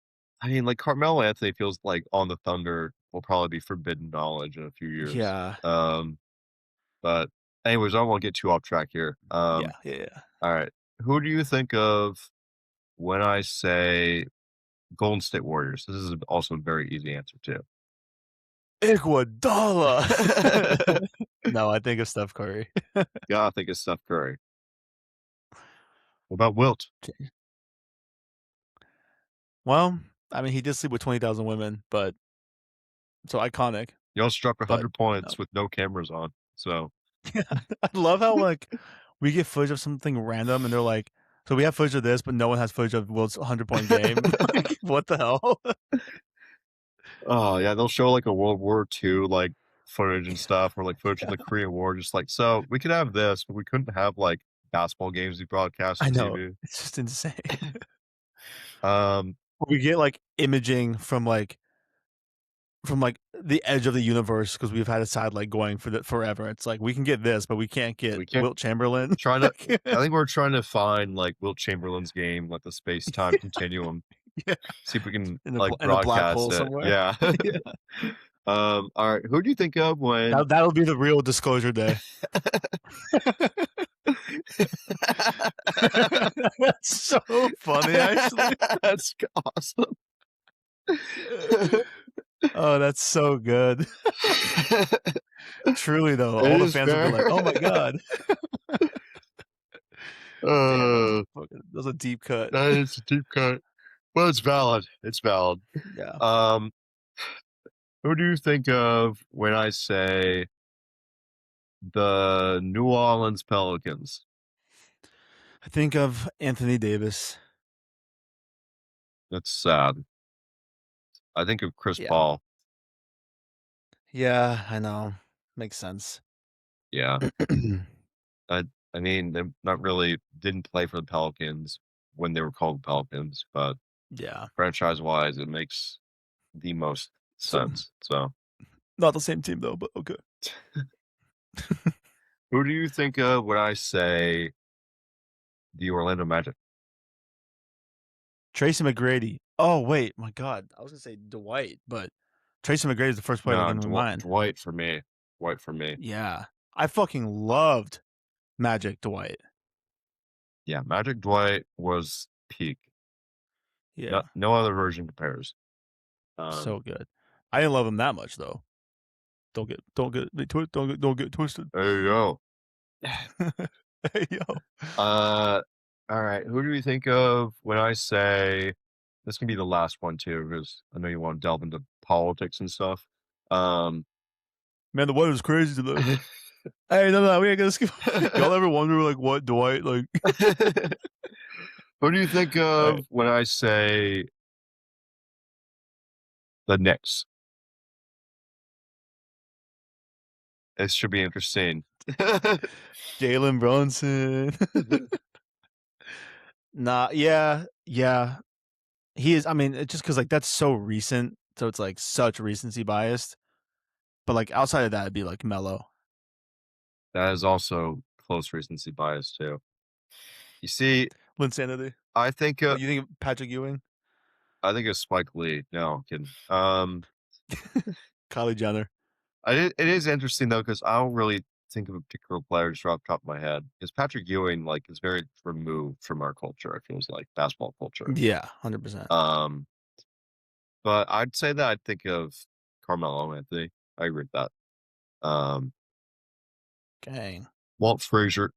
I mean, like, Carmelo Anthony feels like on the Thunder will probably be forbidden knowledge in a few years.
Yeah.
But anyways, I don't wanna get too off track here.
Yeah, yeah, yeah.
Alright. Who do you think of when I say Golden State Warriors? This is also a very easy answer too.
Iguodala. No, I think of Steph Curry.
Gotta think it's Steph Curry. What about Wilt?
Well, I mean, he did sleep with 20,000 women, but so iconic,
He also dropped
but
100
no.
points with no cameras on, so
I love how, like, we get footage of something random and they're like, "So we have footage of this, but no one has footage of Wilt's 100-point game." Like, what the hell?
Oh, yeah, they'll show, like, a World War II, like, footage and
Yeah,
stuff or, like, footage from
yeah.
the Korean War, just like, "So, we could have this, but we couldn't have, like, basketball games we broadcast
I
on
know.
TV."
It's just insane.
Um,
We get, like, imaging from, like, the edge of the universe because 'cause we've had a satellite going for the forever. It's like, we can get this, but we can't get
we can't
Wilt Chamberlain.
trying to
Like
I think we're trying to find, like, Wilt Chamberlain's game, like, the space-time continuum,
Yeah,
see if we can, like,
in a black
broadcast
hole
it.
somewhere.
Yeah.
Yeah.
Alright, who do you think of when
That'll be the real disclosure day. That's so funny, actually.
That's awesome.
Oh, that's so good. Truly, though,
It
all the
is
fans will be
fair.
like, "Oh my god." Damn,
Uh,
that was a deep cut.
that is a deep cut. Well, it's valid. It's valid.
Yeah.
Um, who do you think of when I say the New Orleans Pelicans?
I think of Anthony Davis.
That's sad. I think of Chris
Yeah.
Paul.
Yeah, I know. Makes sense.
Yeah. I I mean, they not really didn't play for the Pelicans when they were called Pelicans, but
Yeah.
franchise-wise, it makes the most
So,
sense. So,
not the same team though, but okay.
who do you think of when I say the Orlando Magic?
Tracy McGrady. Oh, wait, my god. I was gonna say Dwight, but Tracy McGrady is the first player that
No,
came to my mind.
Dwight for me. Dwight for me.
Yeah. I fucking loved Magic Dwight.
Yeah, Magic Dwight was peak.
Yeah.
No other version compares.
So
Um,
good. I didn't love him that much though. don't get twisted.
There you go.
Hey, yo.
Alright, who do we think of when I say this can be the last one too, because I know you wanna delve into politics and stuff. Um
Man, the weather's crazy today. Hey, no, we ain't gonna skip. Y'all ever wonder, like, what Dwight, like
Who do you think
Alright,
of when I say the Knicks? This should be interesting.
Jalen Brunson. Nah, yeah. He is I mean, it's just because like, that's so recent, so it's, like, such recency biased, but, like, outside of that, it'd be, like, Melo.
That is also close recency bias too. You see,
Linsanity.
I think,
What, you think of Patrick Ewing?
I think it's Spike Lee. No, I'm kidding.
Kylie Jenner.
It is interesting though, because I don't really think of a particular player just off the top of my head. Because Patrick Ewing, like, is very removed from our culture, it feels like, basketball culture.
Yeah, 100%.
Um, but I'd say that I'd think of Carmelo Anthony. I agree with that. Um,
Dang.
Walt Frazier.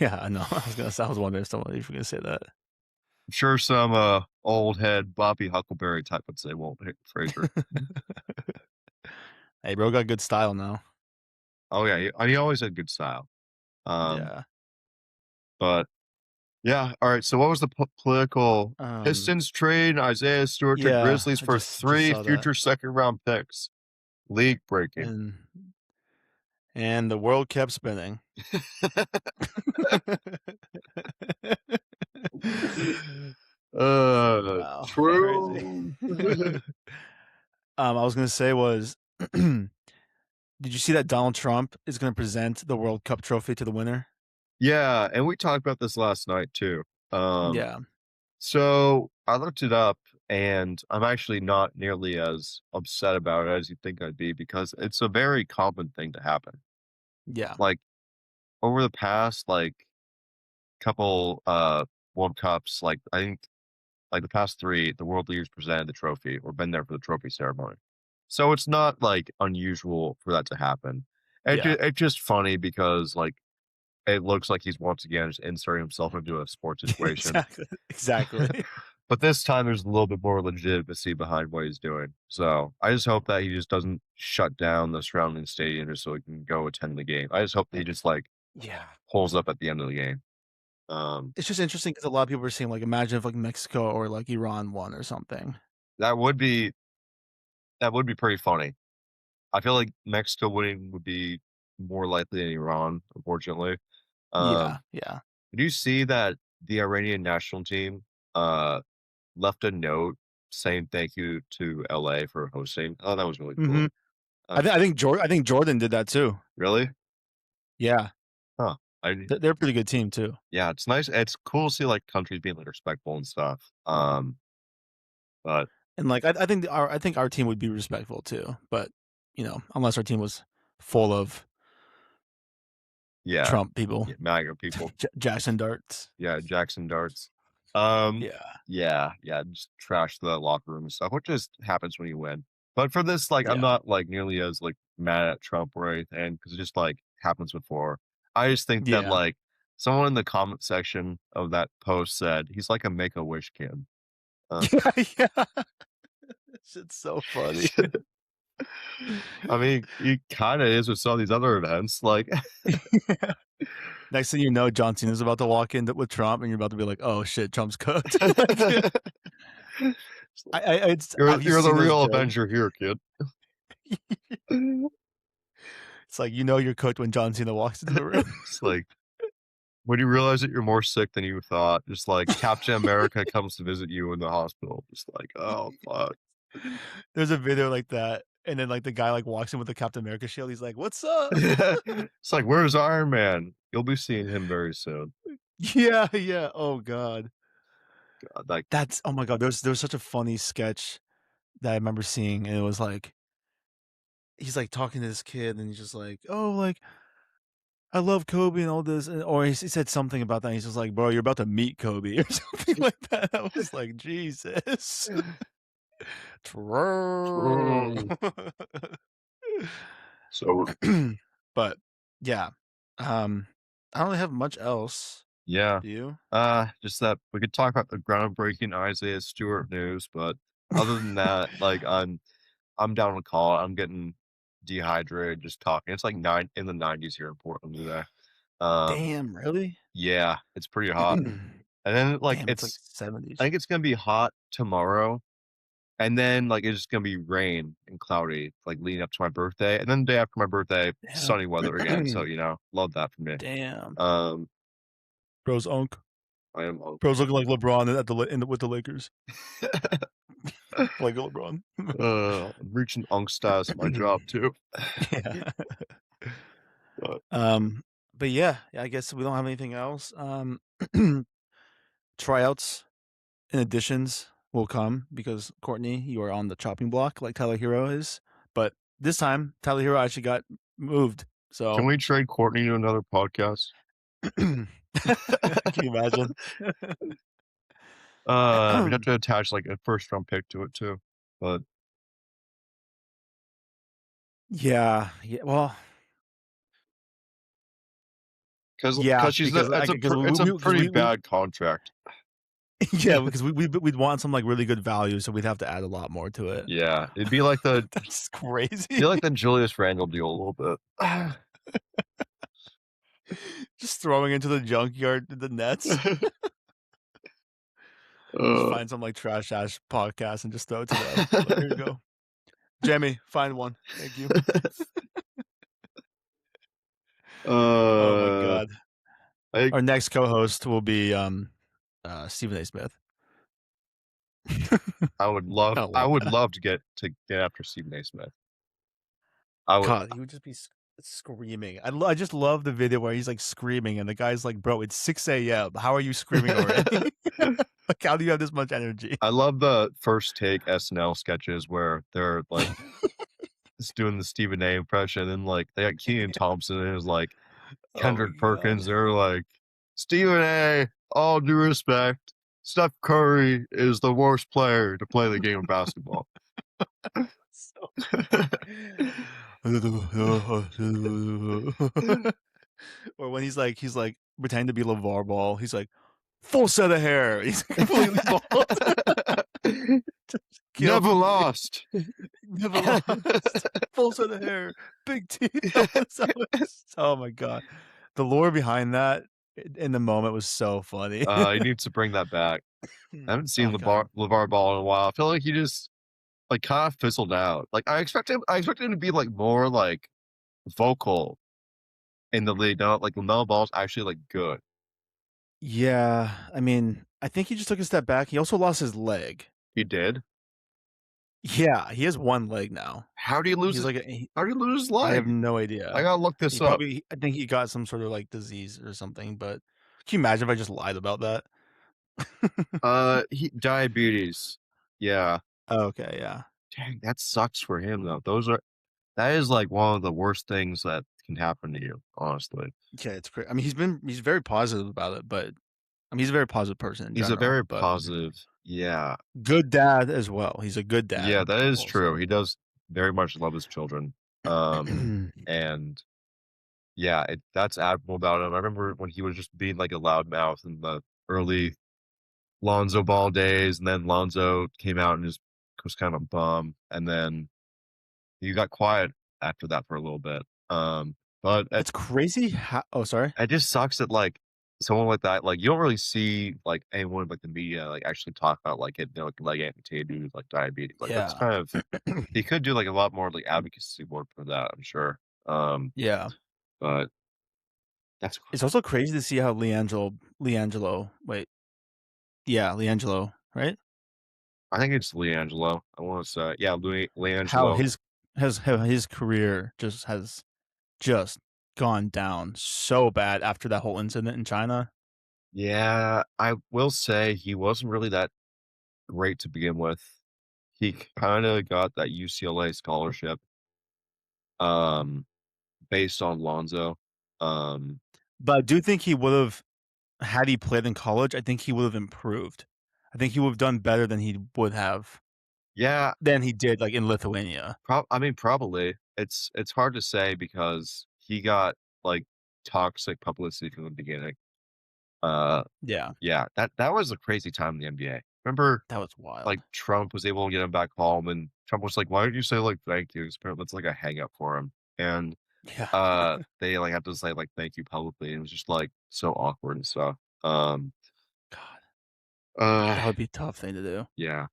Yeah, I know. I was wondering if someone if you were gonna say that.
I'm sure some old head Bobby Huckleberry type would say Walt Frazier.
Hey, bro got good style now.
Oh yeah, he always had good style. Um,
Yeah.
but yeah, all right. So what was the political
Um,
Pistons trade Isaiah Stewart to
yeah,
Grizzlies
I
for
just
three
saw that.
future second round picks? League breaking.
And the world kept spinning. Wow, crazy.
True.
I was gonna say was, did you see that Donald Trump is gonna present the World Cup trophy to the winner?
Yeah, and we talked about this last night too. Um,
Yeah,
so I looked it up, and I'm actually not nearly as upset about it as you think I'd be because it's a very common thing to happen.
yeah,
Like over the past couple World Cups, like I think like the past three, the world leaders presented the trophy or been there for the trophy ceremony. So it's not like unusual for that to happen.
yeah.
It's just funny because like it looks like he's once again just inserting himself into a sports situation.
Exactly, exactly.
But this time there's a little bit more legitimacy behind what he's doing. So I just hope that he just doesn't shut down the surrounding stadium just so he can go attend the game. I just hope that he just like
Yeah.
pulls up at the end of the game. Um,
It's just interesting because a lot of people are saying, like, imagine if, like, Mexico or, like, Iran won or something.
that would be pretty funny. I feel like Mexico winning would be more likely than Iran, unfortunately.
Yeah,
Um,
yeah.
did you see that the Iranian national team uh left a note saying thank you to LA for hosting? Oh, that was really cool.
Mhm.
Uh,
I think Jordan did that too.
really?
Yeah.
Huh. I
They're a pretty good team too.
Yeah, it's nice. It's cool to see like countries being like respectful and stuff. But
And, like, I think our team would be respectful too, but, unless our team was full of
yeah,
Trump people,
yeah, MAGA people.
Jackson Darts.
Yeah, Jackson darts. Um,
Yeah,
yeah, just trash the locker room and stuff, which just happens when you win. But for this, like, I'm
yeah.
not like nearly as like mad at Trump or anything because it just like happens before. I just think that
Yeah.
like someone in the comment section of that post said he's like a Make a Wish kid. Uh,
Yeah, yeah. Shit's so funny.
I mean, he kind of is with some of these other events. Like,
Next thing you know, John Cena's about to walk in with Trump, and you're about to be like, "Oh shit, Trump's cooked." Like, have you
you're the
seen those
real
jokes?
Avenger here, kid.
It's like, you're cooked when John Cena walks into the room.
It's like when you realize that you're more sick than you thought, just like Captain America comes to visit you in the hospital, just like, "Oh, fuck."
There's a video like that, and then, like, the guy, like, walks in with the Captain America shield, he's like, "What's up?"
It's like, "Where's Iron Man?" You'll be seeing him very soon.
Yeah, yeah, oh god.
Like,
That's oh my god, there's such a funny sketch that I remember seeing, and it was like, he's, like, talking to this kid, and he's just like, "Oh, like, I love Kobe and all this," and or he said something about that, he's just like, "Bro, you're about to meet Kobe," or something like that. I was like, "Jesus." True.
"True." So
But yeah, um, I don't really have much else.
yeah,
Do you?
just that we could talk about the groundbreaking Isaiah Stewart news, but other than that, like I'm down with call. I'm getting dehydrated just talking. It's like 90s here in Portland today. Um,
Damn, really?
yeah, it's pretty hot. And then like
Damn, it's like
I
70s.
think it's gonna be hot tomorrow, and then like it's just gonna be rain and cloudy, like leading up to my birthday, and then the day after my birthday,
Damn.
sunny weather again. So love that for me.
Damn.
Um,
Bro's unk.
I am hungry.
Bro's looking like LeBron at the with the Lakers. Like LeBron.
I'm reaching unk status at my job too.
Yeah.
But
Um, but yeah, I guess we don't have anything else. Tryouts and additions will come because Courtney, you are on the chopping block like Tyler Hero is. But this time, Tyler Hero actually got moved.
can
So
we trade Courtney to another podcast?
can you imagine?
We'd have to attach like a first round pick to it too. But
Yeah, yeah. Well, yeah,
because she's a
because
it's a
because
it's a
because
pretty
we
bad contract.
yeah, because we'd want some like really good value, so we'd have to add a lot more to it.
Yeah, it'd be like the
That's crazy.
feel like the Julius Randle deal a little bit.
Just throwing into the junkyard the nets. Just
Uh,
find some like trash ass podcast and just throw it to them. Like, here you go, Jamie. Find one. Thank you. Oh my
uh,
god.
I
Our next co-host will be Stephen A. Smith. I
I
love
would
that.
love to get after Stephen A. Smith. I would
God, he would just be screaming. I just love the video where he's like screaming, and the guy's like, "Bro, it's 6 a.m. How are you screaming already? Like, how do you have this much energy?"
I love the first take SNL sketches where they're like just doing the Stephen A. impression and like they got Kenan Thompson and it was like
Oh my
Kendrick Perkins.
god.
They're like, Stephen A., all due respect, Steph Curry is the worst player to play the game of basketball.
So funny. Or when he's like pretending to be LeVar Ball, he's like, full set of hair. He's completely bald. Just
Never
killing me.
lost.
Never lost. Full set of hair, big teeth. Oh my god. The lore behind that in the moment was so funny.
He needs to bring that back. I haven't seen
Oh god.
LeVar Ball in a while. I feel like he just like kind of fizzled out. Like I expected him to be like more like vocal in the league. No, like LaMelo Ball's actually like good.
Yeah, I mean, I think he just took a step back. He also lost his leg.
He did.
Yeah, he has one leg now.
How do you lose
He's
it?
like
How do you lose his
I have
leg?
no
I
idea.
gotta look
He
this up.
probably I think he got some sort of like disease or something, but can you imagine if I just lied about that?
He diabetes. Yeah.
Okay, yeah.
Dang, that sucks for him though. That is like one of the worst things that can happen to you, honestly.
Yeah, it's great. I mean, he's very positive about it, but I mean, he's a very positive person in
He's a
general,
very
but
positive. Yeah.
good dad as well. He's a good
Yeah,
dad
that is true.
also.
He does very much love his children. And yeah, that's admirable about him. I remember when he was just being like a loudmouth in the early Lonzo Ball days, and then Lonzo came out and just was kind of a bum, and then he got quiet after that for a little bit. But
It's crazy how oh, sorry.
it just sucks that like someone like that, like you don't really see like anyone like the media like actually talk about like it, like leg amputated with like diabetes. Like that's
Yeah.
kind of he could do like a lot more like advocacy work for that, I'm sure.
Yeah.
But that's
It's also crazy to see how Leangelo wait, yeah, Leangelo, right?
I think it's Leangelo. I want to say yeah,
How
Leangelo.
how his career has just gone down so bad after that whole incident in China.
Yeah, I will say he wasn't really that great to begin with. He kinda got that UCLA scholarship, um, based on Lonzo. Um,
But I do think he would've had he played in college, I think he would've improved. I think he would've done better than he would have
Yeah,
than he did, like, in Lithuania.
I mean, probably. It's hard to say because he got, like, toxic publicity from the beginning. Uh,
Yeah,
yeah, that was a crazy time in the NBA. Remember,
that was wild.
like, Trump was able to get him back home, and Trump was like, "Why don't you say, like, thank you?" 'Cause apparently that's, like, a hang up for him, and,
Yeah.
they, like, have to say, like, "Thank you" publicly, and it was just, like, so awkward and stuff.
God,
Uh,
that would be a tough thing to do.
yeah,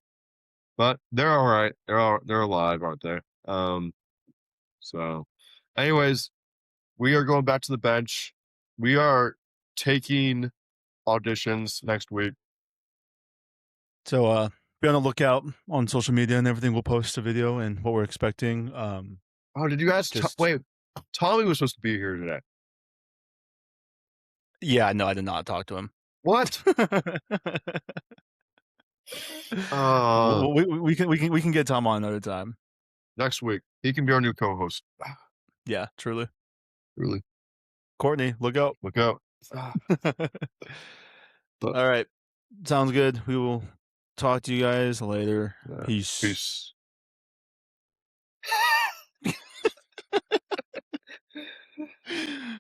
but they're alright. They're alive, aren't they? So anyways, we are going back to the bench. We are taking auditions next week.
So, be on the lookout on social media and everything. We'll post a video and what we're expecting.
Oh, did you guys
Just
wait, Tommy was supposed to be here today.
yeah, no, I did not talk to him.
What?
W
Uh,
we can get Tom on another time.
next week. He can be our new co-host.
Yeah, truly.
Really?
Courtney, look out.
Look out. Ah, but,
Alright, sounds good. We will talk to you guys later. Peace.
peace.